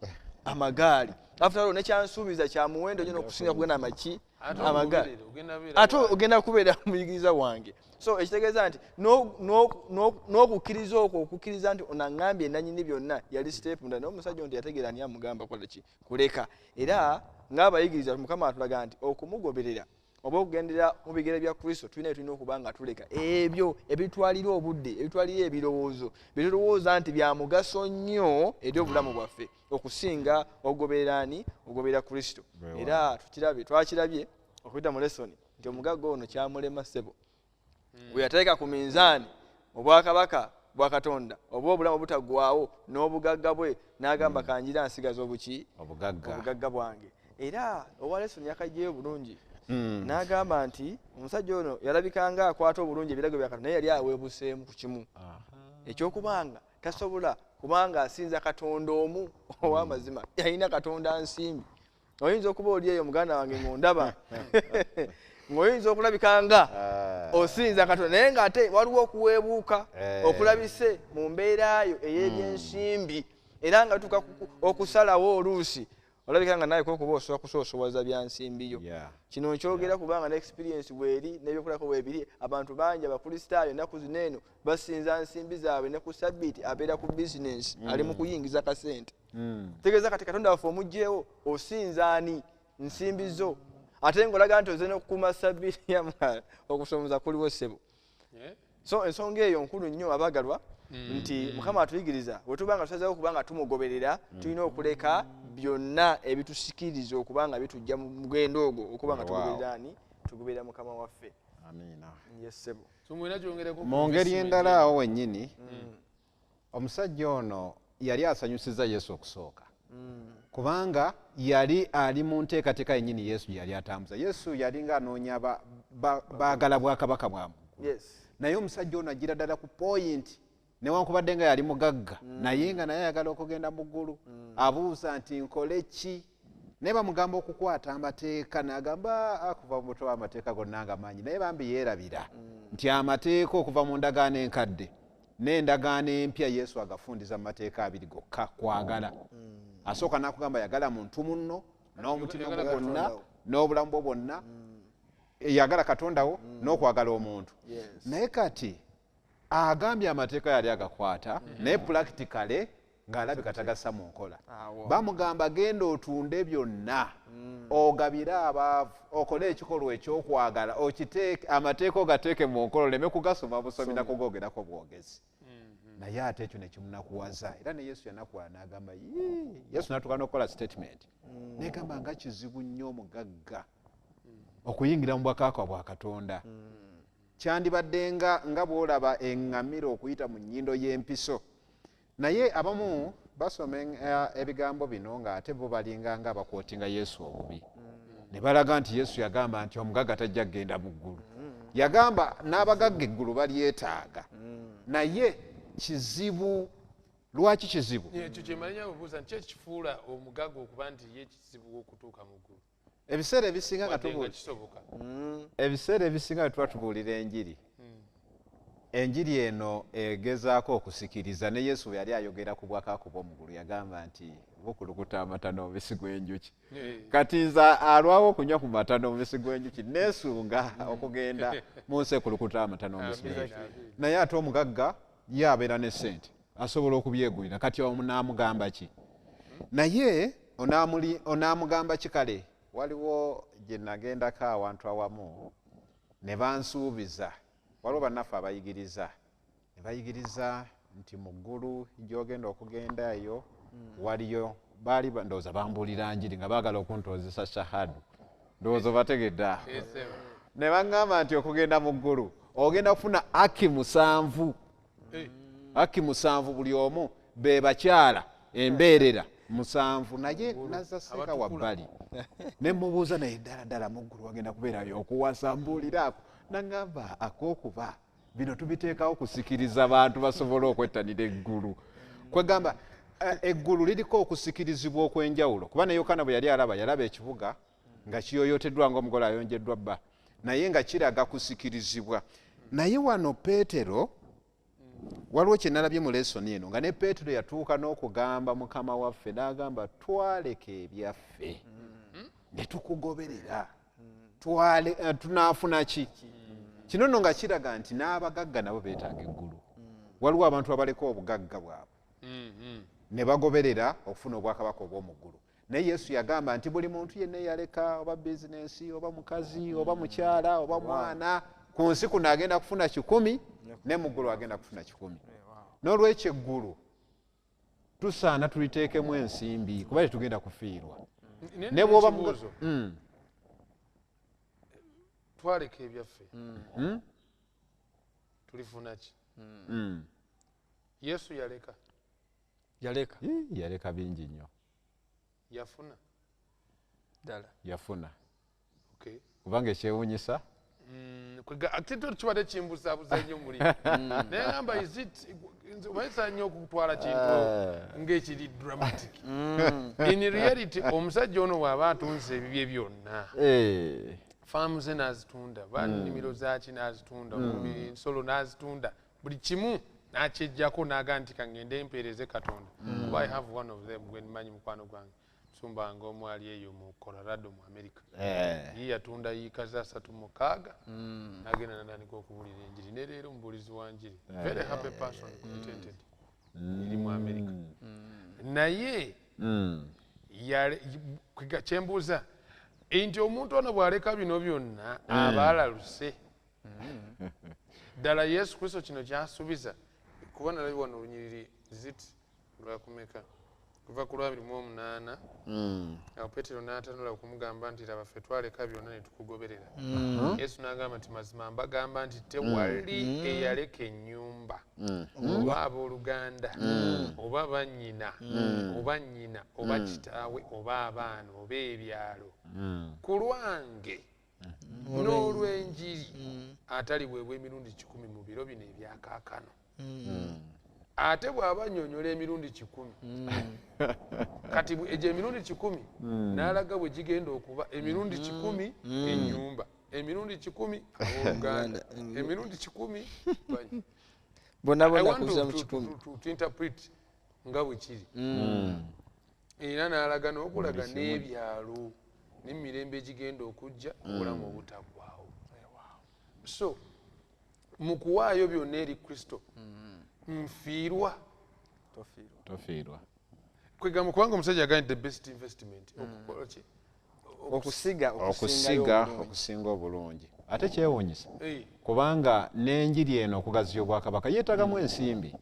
amagaali after all nekyansuubiza kya muwendo nnyo n'okusinga kugenda amaki amagaali ate ogenda kubeera muyigiriza wange so ekitegeeza nti n'okukkiriza okwo okukkiriza nti ono aŋŋambye nannyini byonna yali step munda naye omusajja ono yategeera ani amugamba kola ki kuleka era ng'abayigiriza Mukama atulaga nti okumugoberera oba okugendera mu bigere bya Kristo tulina okuba nga tuleka ebyo ebitwalira obudde ebitwalira ebirowoozo bitulowooza nti bya mugaso nnyo eri obulamu bwaffe okusinga okugoberera ani okugoberera Kristo era twakirabye okuyita mu lesoni nti omugagga ono kyamulema ssebo bwe yateeka ku minzaani obwakabaka bwa Katonda oba obulamu butaggwaawo n'obugagga bwe n'agamba kanjira nsigaza obugagga bwange era owa lesoni yakajjeyo bulungi n'agamba nti omusajja ono yalabikanga akwata obulungi ebiragiro bya Katonda naye yali aweebuseemu ku kimu ekyokubanga tasobola kubanga asinza Katonda omu ow'amazima yalina Katonda nsimbi oyinza okuba oli eyo muganda wange ng'ondaba ng'oyinza okulabikanga osinza Katonda naye ng'ate waliwo okuweebuuka okulabise mu mbeerayo ey'ebyensimbi era nga tuka okusalawo oluusi olabika nga naye kuba osobola kusoosowaza bya nsimbiyo kino nkyogera kubanga ne experience bweri n'ebyokulako bwebiri abantu bangi abakristaayo ennaku zino eno basinza nsimbi zaabwe ne ku sabbiiti abeera ku bizinesi ali mu kuyingiza kasente tegeeza kati Katonda waffe omugjeewo osinza ani nsimbi zo ate ng'olaga nti oze n'okukuuma sabbiiti yamala okusomoza kuliwo ssebo so ensonga eyo nkulu nnyo abagalwa nti Mukama atuyigiriza bwe tuba nga tusazeewo okuba nga tumugoberera tulina okuleka byonna ebitusikiriza okuba nga bitujja mu mugendo ogwo okuba nga tugoberera ani tugoberera Mukama waffe amiina yessebo mu ngeri endala awo wennyini omusajja ono yali asanyusiza Yesu okusooka kubanga yali ali mu nteekateeka yennyini Yesu yali atambuza. Yesu yali ng'anoonya baagala bwakabaka bwa Mukulu. Naye omusajja ono agira ddala ku point newankubadde nga yali mugagga naye nga naye ayagala okugenda mu ggulu. Abuuza nti nkole ki? Naye bamugamba okukwata amateeka n'agamba akuva mu buto amateeka gonna nga manyi, naye bambi yeerabira nti amateeka okuva mu ndagaano enkadde n'endagaano empya Yesu agafundiza mu mateeka abiri gokka kwagala. Asooka n'akugamba yagala muntu munno n'omutima gwo gwonna n'obulamu bwo bwonna, yagala Katondawo n'okwagala omuntu. Naye kati agambye amateeka yali agakwata naye practically ng'alabika tagassa mu nkola. Bamugamba genda otunde byonna ogabire abaavu, okole ekikolwa ekyokwagala, amateeka ogateeke mu nkola, oleme kugasoma busomi na kugogerako bwogezi. Naye ate ekyo ne kimunakuwaza, era ne Yesu yanakuwala n'agamba Yesu n'atuuka n'okukola statement n'egamba nga kizibu nnyo omugagga okuyingira mu bwakabaka bwa Katonda. Kyandibadde nga bw'olaba eŋŋamira okuyita mu nnyindo y'empiso. Naye abamu basoma ebigambo bino ng'ate bo balinga nga abakwotinga Yesu obubi. Ne balaga nti Yesu yagamba nti omugagga tajja kgenda mu ggulu. Yagamba n'abagagga eggulu balyetaaga. Naye kizibu. Lwaki kizibu? Ekyo kye manya obuuza nti ekifuula omugagga okuba nti ye kizibu okutuuka mu ggulu. Ebiseera ebisinga nga tuba tubuulira enjiri. Enjiri eno egezaako okusikiriza, ne Yesu yali ayogera ku bwakabaka bw'omu ggulu yagamba nti bukulukuta amata n'omubisi gw'enjuki. Kati nze alwawo okunywa ku mata n'omubisi gw'enjuki neesunga okugenda mu nsi ekulukuta amata n'omubisi gw'enjuki. Naye ate omugagga ye abeera ne ssente asobola okubyegulira. Kati onaamugamba ki? Naye onaamugamba ki kale? Waliwo gye nagendako awantu awamu ne bansuubiza, waliwo bannaffe abayigiriza ne bayigiriza nti mu ggulu gy'ogenda okugendayo waliyo, baali ndowooza bambuulira njiri nga baagala okuntoozesa shahadu, ndowooza obategedde awo. Ne baŋŋamba nti okugenda mu ggulu ogenda kufuna aki 7. Aki 7 buli omu be bakyala embeerera 7. Naye nazza seeka wabbali ne mubuuza naye ddala mu ggulu wagenda kubeerayo okuwasa, mbuuliraako. Naŋŋamba ak'okuba bino tubiteekawo kusikiriza bantu basobole okwettanira eggulu. Kwegamba eggulu liriko okusikirizibwa okw'enjawulo, kuba ne Yokaana bwe yali yalaba ekibuga nga kiyoyoteddwa ng'omugole ayonjeddwa bba, naye nga kiraga kusikirizibwa. Naye wano Peetero, waliwo kye nalabye mu lesoni eno nga ne Peetero yatuuka n'okugamba Mukama waffe n'agamba twaleka ebyaffe ne tukugoberera, tunaafuna ki? Kino nno nga kiraga nti n'abagagga nabo beetaaga eggulu. Waliwo abantu abaleka obugagga bwabwe ne bagoberera okufuna obwakabaka obw'omu ggulu. Naye Yesu yagamba nti buli muntu yenna yaleka, oba bizinensi oba mukazi oba mukyala oba mwana, ku nsi kuno agenda kufuna 10 ne mu ggulu agenda kufuna 10. N'olwekyo eggulu tusaana tuliteekemu ensimbi kuba tetugenda kufiirwa. Ne bw'oba twaleka ebyaffe tulifuna ki? Yesu yaleka bingi nnyo. Yafuna ddala. Yafuna. Okay. Kubanga ekyewuunyisa ate tokibadde kimbuzaabuza nnyo muli naye ngamba omayisa nnyo okutwala kintu ng'ekiri dramatic. In reality omusajja ono bw'aba atunze ebibye byonna, faamu ze n'azitunda, nnimiro zaaki n'azitunda, ensolo n'azitunda, buli kimu n'akyejjako n'aga nti kangende mpeereze Katonda. Kuba I have one of them gwe mmanyi mukwano gwange, Sumbanga omu ali eyo mu Colorado mu America. Ye yatunda yiika za 36 n'agenda n'atandika okubuulira enjiri, ne leero mubuulizi wa njiri, very happy person, contented, eri mu America. Naye kyembuuza nti omuntu ono bw'aleka bino byonna aba alaluse. Ddala Yesu Kristo kino kyasuubiza, kuba nalabi wano olunyiriri ziti lwakumeka kuva ku 28 awo Petero n'atanula okumugamba nti laba ffe twaleka byonna ne tukugoberera. Yesu n'agamba nti mazima mbagamba nti tewali eyaleka ennyumba oba abooluganda oba bannyina oba nnyina oba kitaawe oba abaana oba ebyalo ku lwange n'olw'enjiri ataliweebwa emirundi 10 mu biro bino ebyakaakano. Ate bw'aba annyonnyola emirundi 10 kati egyo emirundi 10 n'alaga bwe gigenda okuba emirundi 10 ennyumba, emirundi 10 abooluganda, emirundi 10 bonna kuza mu 10 to interpret nga bwe kiri. Era n'alaga n'okulaga n'ebyalo n'emirembe egigenda okujja obulamu obutaggwaawo. So mu kuwaayo byonna eri Kristo nfiirwa tofiirwa kwegamba kubanga omusajja agambye the best investment okusinga obulungi. Ate kyewuunyisa kubanga n'enjiri eno okugaziya obwakabaka yeetagamu ensimbi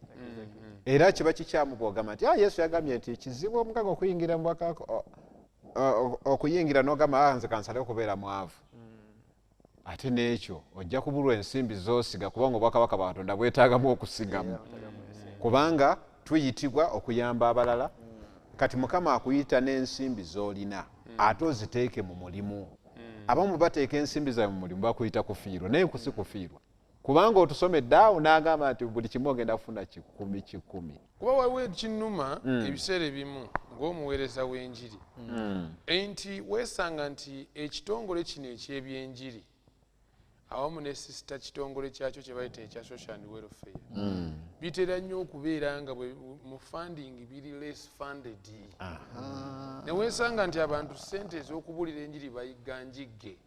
era kiba kikyamu bw'ogamba nti Yesu yagambye nti kizibu omukaga okuyingira mu bwakabaka okuyingira n'ogamba nze kansale okubeera mwavu. Ate n'ekyo ojja kubulwa ensimbi z'osiga kubanga obwakabaka bwa Katonda bwetaagamu okusigamu kubanga tuyitibwa okuyamba abalala. Kati Mukama akuyita n'ensimbi z'olina ate oziteeke mu mulimu. Abamu bateeka ensimbi zaabwe mu mulimu bakuyita kufiirwa naye si kufiirwa kubanga otusomedde awo n'agamba nti buli kimu ogenda kufuna 10. Kuba waliwo ekinnuma ebiseera ebimu ng'omuweereza w'enjiri nti weesanga nti ekitongole kino eky'ebyenjiri awamu ne sisita kitongole kyakyo kye bayita ekya social and welfare bitera nnyo okubeera nga mu funding biri less funded. Ne weesanga nti abantu ssente ez'okubulira enjiri bayiga njigge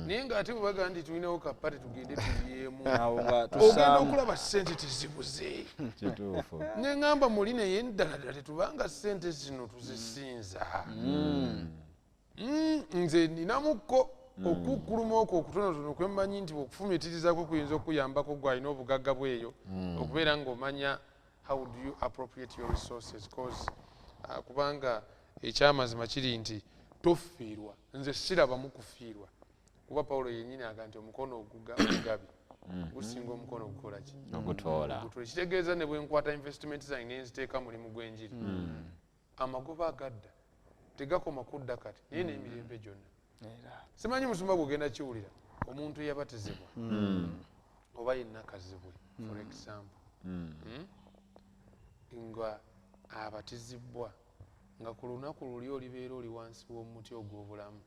naye ng'ate bwe bagamba nti tulinawo kapate tugende tubyemu ogenda okulaba ssente tezibuze. Ne ŋŋamba muli naye ddala tetubanga ssente zino tuzisinza. Nze ninamuko okukkuluma okwo okutonotono kwe mmanyi nti okufumiitirizaako kuyinza okuyambako gw'alina obugagga bweyo okubeera ng'omanya how do you appropriate your resources cause kubanga ekyamazima kiri nti tofiirwa. Nze sirabamu kufiirwa kuba Pawulo yennyini aga nti omukono ogugabi gusinga omukono ogukola ki ogutoola. Kitegeeza ne bwe nkwata investment zange ne nziteeka mulimu gw'enjiri amagoba agadda tegakoma kudda kati naye n'emirembe gyonna. Simanyi musumba gwogenda kiwulira omuntu eyabatizibwa oba yennakazibwe for example nga abatizibwa nga ku lunaku luli olibeera oli wansi w'omuti ogw'obulamu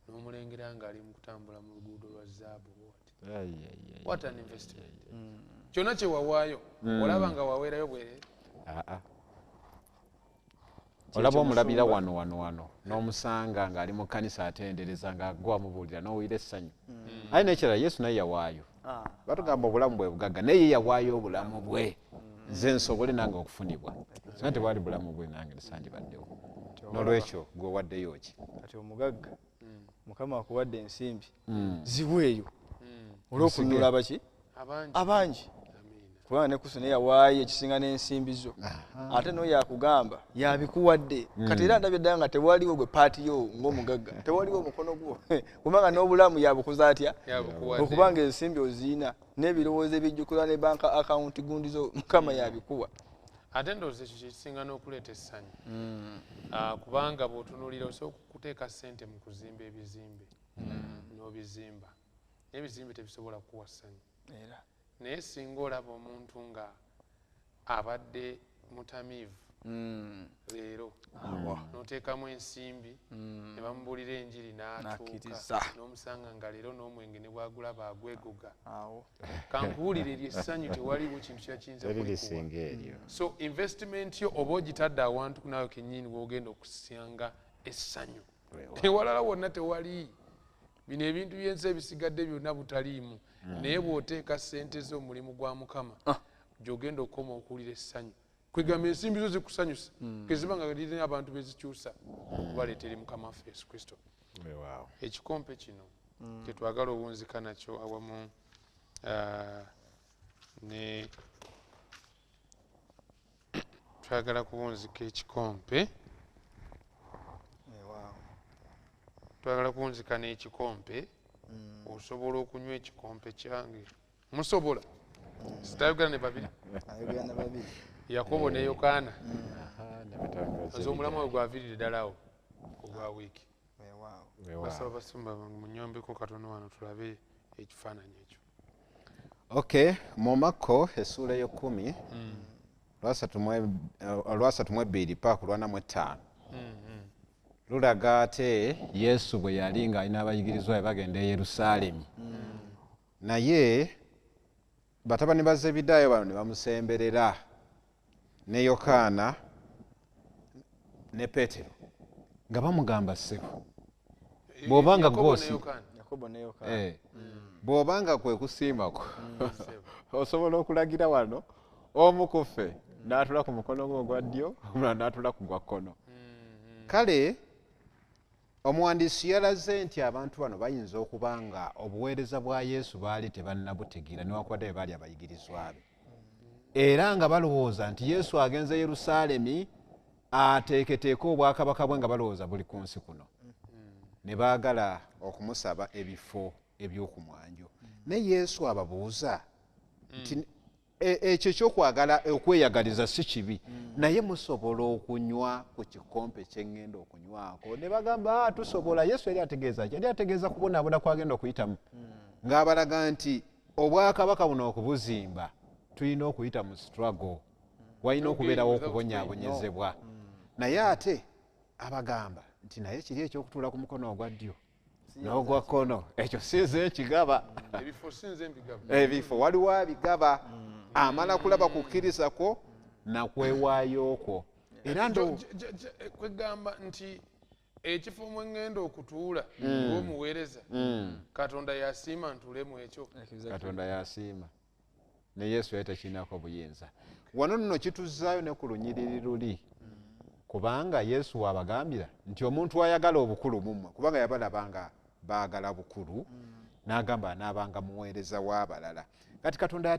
n'omulengera ng'ali mu kutambula mu luguudo lwa zaabu. What an investment. Kyonna kye wawaayo olaba nga waweerayo bwereere. Olaba omulabira wano n'omusanga ng'ali mu kkanisa atendereza ng'agwa amubuulira n'owulira essanyu. Aye n'ekirala Yesu naye yawaayo. Batugamba obulamu bwe bugagga naye ye yawaayo obulamu bwe nze nsobole nange okufunibwa. So tewali bulamu bwe nange sandibaddewo. N'olwekyo gwe waddeyo ki? Kati omugagga Mukama akuwadde ensimbi ziweeyo olw'okununula abaki abangi. Kubanga ne Kristo naye yawaayo ekisinga n'ensimbi zo ate n'oyo yakugamba yabikuwadde. Kati era ndabye ddala nga tewaliwo gwe paati yo ng'omugagga tewaliwo mukono gwo kubanga n'obulamu yabukuza atya okubanga ensimbi oziina n'ebirowoozo ebijjukira ne banka akawunti gundi zo Mukama yabikuwa. Ate ndowooza ekyo kyekisinga n'okuleeta essanyu kubanga bw'otunuulira osooka okuteeka ssente mu kuzimba ebizimbe n'obizimba n'ebizimbe tebisobola kukuwa ssanyu. Naye singa olaba omuntu nga abadde mutamiivu leero n'oteekamu ensimbi ne bamubuulira enjiri n'atuuka n'omusanga nga leero n'omwenge ne bwagulaba agwegoga kankuwulire eryo essanyu tewaliwo kintu kyakiyinza kulikuwa. So investment yo oba ogitadde awantu naawe kennyini w'ogenda okusanga essanyu ewalala wonna tewali. Bino ebintu byensi ebisigadde byonna butaliimu naye bw'oteeka ssente zo mulimu gwa Mukama gy'ogenda okukoma okuwulira essanyu. Kwegamba ensimbi zo zikusanyusa keziba nga lirina abantu bezikyusa okubaleeta eri Mukama waffe Yesu Kristo. Ekikompe kino tetwagala obunzika nakyo awamu ne twagala kuwunzika ekikompe. Twagala kuwunzika n'ekikompe. Osobola okunywa ekikompe kyange. Musobola? Sitayogera ne babiri. Yakobo ne Yokaana. Omulamu gwe aviirire ddala awo ogwa wiiki. Basaba basumba munyombeko katono wano tulabe ekifaananyi ekyo. Okay, mu Makko essuula ey'okumi olwasatu mu ebbiri paaka lwana mu etaano lulaga ate Yesu bwe yali ng'alina abayigirizwa be bagenda e Yerusaalemi. Naye batabani ba Zebedaayo bano ne bamusemberera ne Yokaana ne Peetero nga bamugamba ssebo bw'obanga gwosi bw'obanga kwe kusiimako osobola okulagira wano omu ku ffe n'atula ku mukono gwe ogwa ddyo omulala n'atula ku gwa kkono. Kale omuwandiisi yalaze nti abantu bano bayinza okuba nga obuweereza bwa Yesu baali tebannabutegeera newankubadde baali abayigirizwa be, era nga balowooza nti Yesu agenze e Yerusaalemi ateeketeeke obwakabaka bwe nga balowooza buli ku nsi kuno. Ne baagala okumusaba ebifo eby'okumwanjo. Ne Yesu ababuuza nti ekyo ekyokwagala okweyagaliza si kibi, naye musobola okunywa ku kikompe kye ŋŋenda okunywako? Ne bagamba tusobola. Yesu yali ategeeza ki? Yali ategeeza kubonaabona kwagenda okuyitamu, ng'abalaga nti obwakabaka buno okubuzimba tulina okuyita mu struggle, walina okubeerawo okubonyaabonyezebwa. Naye ate abagamba nti naye kiri ekyokutuula ku mukono ogwa ddyo n'ogwa kkono, ekyo sinze nkigaba. Ebifo waliwo abigaba, amala kulaba kukkiriza kwo nakwewaayo kwo. Era kwegamba nti ekifo mwe ŋŋenda okutuula ng'omuweereza Katonda yasiima ntuulemu ekyo. Katonda yasiima, ne Yesu yali tekirinako buyinza. Wano nno kituzaayo ne ku lunyiriri luli, kubanga Yesu wabagambira nti omuntu ayagala obukulu mu mmwe, kubanga yabalabanga baagala bukulu, n'agamba anaabanga muweereza w'abalala. Kati Katonda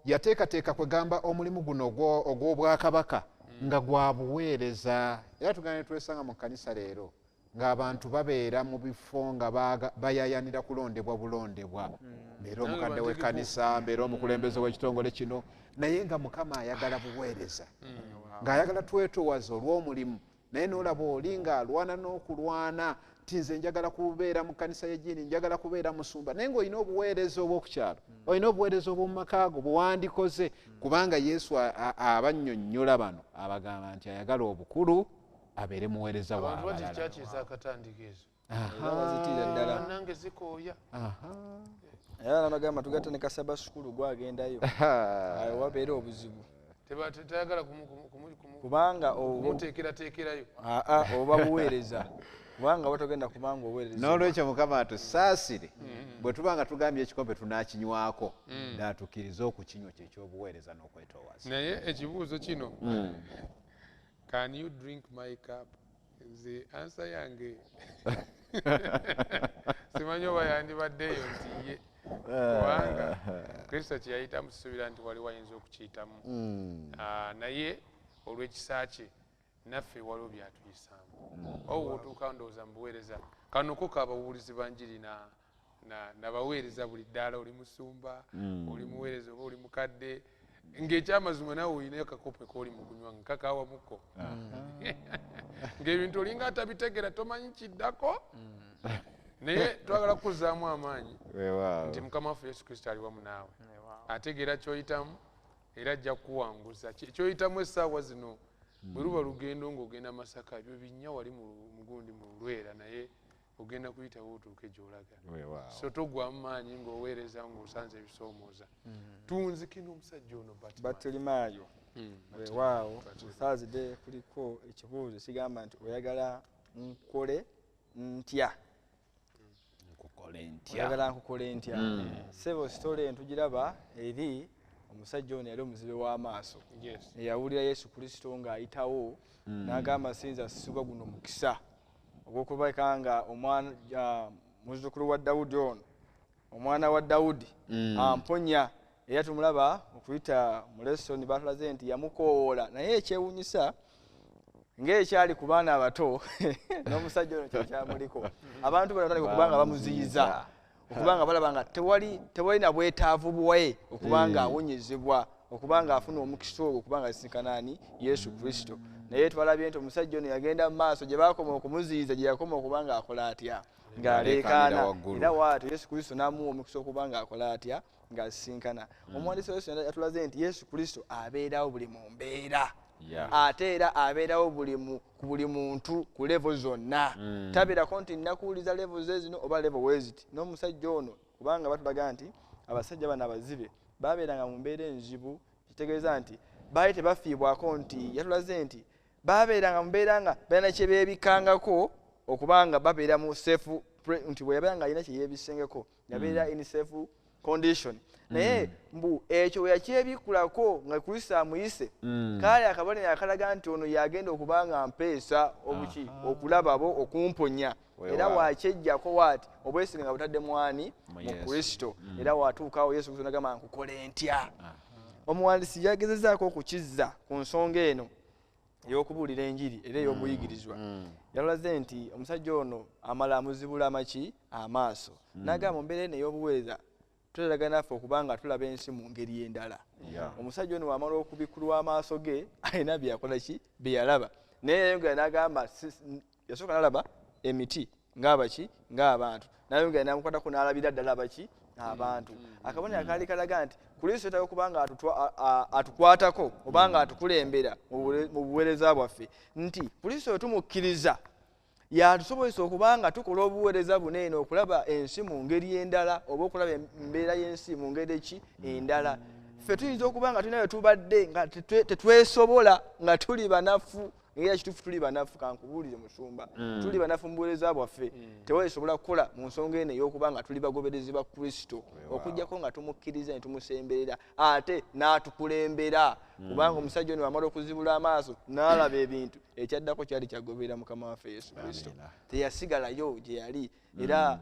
yateekateeka kwegamba omulimu guno ogw'obwakabaka nga gwa buweereza. Era tugenda ne twesanga mu kkanisa leero ng'abantu babeera mu bifo nga bayayanira kulondebwa bulondebwa, mbeera omukadde w'ekkanisa, mbeera omukulembeze w'ekitongole kino, naye nga Mukama ayagala buweereza, ng'ayagala twetoowaze olw'omulimu. Naye n'olaba oli ng'alwana n'okulwana nti nze njagala kubeera mu kkanisa y'egini, njagala kubeera musumba, naye ng'olina obuweereza obw'okukyalo, olina obuweereza obw'omu maka go bwe wandikoze, kubanga Yesu abannyonnyola bano abagamba nti ayagala obukulu abeere muweereza w'abalala. Nange zikooya. Era nabagamba tugatta ne kasaba sukulu gwagendayo wabeera obuzibu tayagala kubanga kumuteekerateekerayo oba buweereza, kubanga watogenda kubanga oweereza. N'olwekyo Mukama atusaasire bwe tuba nga tugambye ekikompe tunaakinywako, n'atukkiriza okukinywa kyekyobuweereza n'okwetoowaza. Naye ekibuuzo kino, can you drink my cup? Nze ansa yange simanyi oba yandibaddeeyo nti ye, kubanga Kristo kye yayitamu tusuubira nti wali wayinza okukiyitamu, naye olw'ekisa kye naffe waliwo byatuyisaamu. Owotuuka ndowooza mubuweereza kanoko k'ababuulizi ba njiri nabaweereza buli ddaala, oli musumba, oli muweereza oba oli mukadde, ng'ekyamazima naawe olinayo akakope k'oli mu kunywa nkakaawamuko, ng'ebintu olinga atabitegera tomanyi kiddako. Naye twagala kuzzaamu amaanyi nti Mukama waffe Yesu Kristo ali wamu naawe, ategeera ky'oyitamu era ajja kuwanguza. Ky'oyitamu essaawa zino bwe luba lugendo ng'ogenda Masaka, ebyo binnya wali mugundi mu Lwera, naye ogenda kuyitawo otuuke gy'olaga. So togwamu maanyi ng'oweereza ng'osanze ebisoomooza. Tunzike n'omusajja ono Batirimaayo. Weewaawo Thursday kuliko ekibuuzo kigamba nti oyagala nkole ntya? Oyagala nkukole ntya? Ssebo sitole ntugiraba eri omusajja ono yali omuzibe w'amaaso, eyawulira Yesu Kristo ng'ayitawo n'agamba sinza asisibwa guno mukisa ogw'okubaika nga omwana muzzukulu wa Dawudi ono, omwana wa Dawudi amponya era tumulaba okuyita mu lesson batulaze nti yamukoola naye ekyewuunyisa ng'ekyali ku baana abato n'omusajja ono kyekyamuliko abantu banatandika okubanga bamuziyiza okubanga balaba nga tewali na bwetaavu bwe okubanga awonyezebwa okubanga afuna omukisa ogwo okubanga asisinkanaani Yesu Kristo. Naye twalabye nti omusajja ono yagenda mu maaso gye baakoma okumuziyiza gye yakoma okubanga akola atya ng'aleekaana era waatyo Yesu Kristo n'amuwa omukisa okubanga akola atya ng'asisinkana. Omuwandiisi wa Yesu yatulaze nti Yesu Kristo abeerawo buli mu mbeera ate era abeerawo ku buli muntu ku levo zonna tabeerako nti nnakuwuliza levo ze zino oba levo weziti. N'omusajja ono kubanga batulaga nti abasajja bano abazibe babeeranga mu mbeera enzibu kitegeeza nti baali tebafiibwako nti yatulaze nti babeeranga mu mbeera nga balina kye beebikangako okubanga babeera mu seefu nti bwe yabeera nga alina kye yeebisengeko yabeera in safe condition. Naye mbu ekyo bwe yakyebikulako nga Kristo amuyise kaali akabonero akalaga nti ono yagenda okubanga mpeesa obuki okulababo okumponya era wakyejjako waati obwesigwa nga butadde mwani mu Kristo era watuukawo Yesu Kristo n'agamba nkukole ntya. Omuwandiisi yagezezaako okukizza ku nsonga eno ey'okubuulira enjiri era ey'obuyigirizwa. Yalaze nti omusajja ono amala amuzibula amaki amaaso n'agamba mu mbeera eno ey'obuweereza tuteraga naffe okubanga tulaba ensi mu ngeri endala. Omusajja ono wamala okubikulwa amaaso ge alina bye yakola ki bye yalaba naye yayongera n'agamba yasooka n'alaba emiti ng'abaki ng'abantu n'ayongera n'amukwatako n'alabira ddala abaki abantu. Akabonero akaali kalaga nti Kristo yetaaga okubanga atukwatako obanga atukulembera mu buweereza bwaffe nti Kristo we tumukkiriza yatusobozesa okubanga tukola obuweereza buno eno okulaba ensi mu ngeri endala oba okulaba embeera y'ensi mu ngeri ki endala. Ffe tuyinza okubanga tulina we tubadde nga tetwesobola nga tuli banafu era kituufu tuli banafu kankubuulire musumba tuli banafu mu buweereza bwaffe teweesobola kukola mu nsonga eno ey'okuba nga tuli bagoberezi ba Kristo okuggyako nga tumukkiriza ne tumusemberera ate n'atukulembera kubanga omusajja ono wamala okuzibula amaaso n'alaba ebintu ekyaddako kyali kyagoberera Mukama waffe Yesu Kristo teyasigalayo gye yali. Era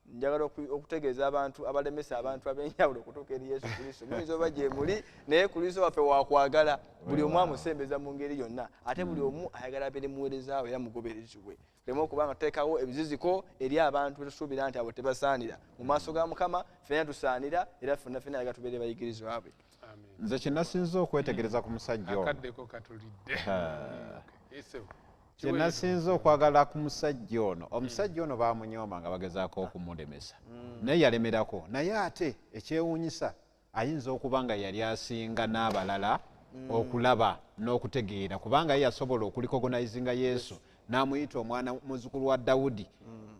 njagala okutegeeza abantu abalemesa abantu ab'enjawulo okutuuka eri Yesu Kristo muyinza oba gye muli naye Kristo waffe wakwagala buli omu amusembeza mu ngeri yonna ate buli omu ayagala abeere muweereza we era mugoberezi we. Tuleme okubanga tuteekawo ebiziziko eri abantu betusuubira nti abo tebasaanira mu maaso ga Mukama ffenna tusaanira era ffenna ayagala tubeere bayigirizwa be. Nze kye nasinza okwetegereza ku musajja ono akaddeko katulidde kye nasinza okwagala ku musajja ono omusajja ono baamunyooma nga bagezaako okumulemesa naye yalemerako naye ate ekyewuunyisa ayinza okuba nga yali asinga n'abalala okulaba n'okutegeera kubanga ye yasobola okulikogonayizinga Yesu n'amuyita omwana muzzukulu wa Dawudi.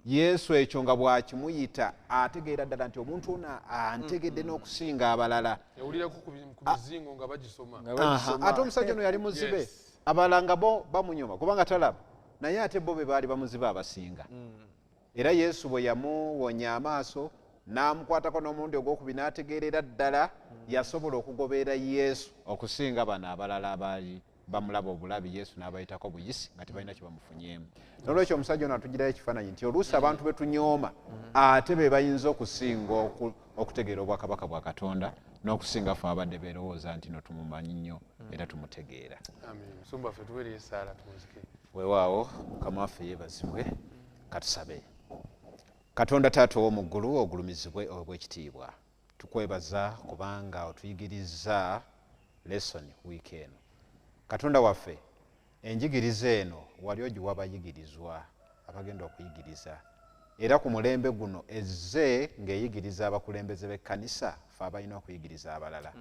Yesu ekyo nga bw'akimuyita ategeera ddala nti omuntu ono antegedde n'okusinga abalala. Yawulirako ku mizingo nga bagisoma. Ate omusajja ono yali muzibe abalala nga bo bamunyoma kubanga talaba naye ate bo be baali bamuzibe abasinga. Era Yesu bwe yamuwonya amaaso n'amukwatako n'omulundi ogwokubiri n'ategeerera ddala yasobola okugoberera Yesu okusinga bano abalala abaali bamulaba obulabi Yesu n'abayitako buyisi nga tebalina kye bamufunyeemu. N'olwekyo omusajja ono atugirayo ekifaananyi nti oluusi abantu be tunyooma ate be bayinza okusinga okutegeera obwakabaka bwa Katonda n'okusinga ffe abadde beerowooza nti no tumumanyi nnyo era tumutegeera. Musumba ffe tuweereye essaala tunzike. Weewaawo Mukama waffe yeebazibwe katusabe. Katonda Taata ow'omu ggulu ogulumizibwe obw'ekitiibwa tukwebaza kubanga otuyigiriza lesson wiiki eno. Katonda waffe enjigiriza eno wali ogiwa abayigirizwa abagenda okuyigiriza era ku mulembe guno ezze ng'eyigiriza abakulembeze b'ekkanisa ffe abalina okuyigiriza abalala.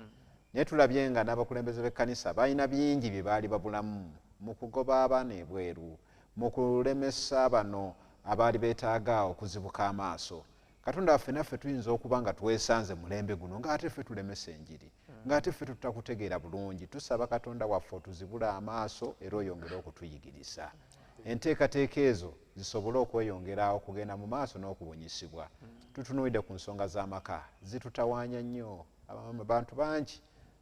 Naye tulabye nga n'abakulembeze b'ekkanisa balina bingi bye baali babulamu mu kugoba abaana ebweru mu kulemesa bano abaali beetaaga okuzibuka amaaso. Katonda waffe naffe tuyinza okuba nga twesanze mulembe guno ng'ate ffe tulemesa enjiri ng'ate ffe tutakutegeera bulungi. Tusaba Katonda waffe otuzibula amaaso era oyongere okutuyigiriza. Enteekateeka ezo zisobole okweyongera okugenda mu maaso n'okubunyisibwa. Tutunuulidde ku nsonga z'amaka zitutawaanya nnyo. Abantu bangi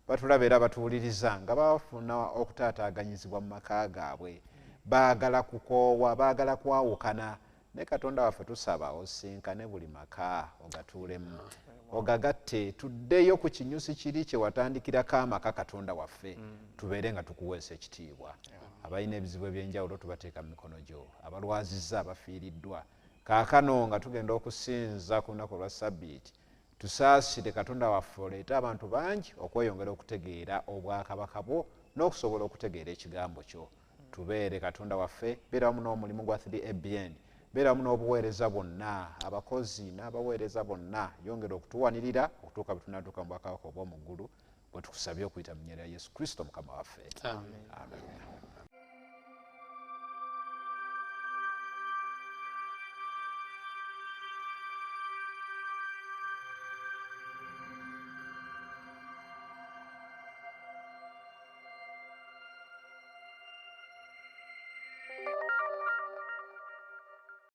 batulaba era batuwuliriza nga bafuna okutaataaganyizibwa mu maka gaabwe baagala kukoowa baagala kwawukana. Ne Katonda waffe tusaba osinkane buli maka ogatuulemu ogagatte tuddeyo ku kinyusi kiri kye watandikirako amaka Katonda waffe tubeere nga tukuweesa ekitiibwa abalina ebizibu ebyenjawulo tubateeka mu mikono gyo abalwazizza abafiiriddwa kaakano nga tugenda okusinza ku lunaku lwa Ssabbiiti tusaasire Katonda waffe oleete abantu bangi okweyongera okutegeera obwakabaka bwo n'okusobola okutegeera ekigambo kyo tubeere Katonda waffe beera wamu n'omulimu gwa 3ABN beera wamu n'obuweereza bwonna abakozi n'abaweereza bonna yongera okutuwanirira okutuuka bwe tunaatuuka mu bwakabaka obw'omu ggulu bwe tukusabye okuyita mu nnyera ya Yesu Kristo Mukama waffe. Amen.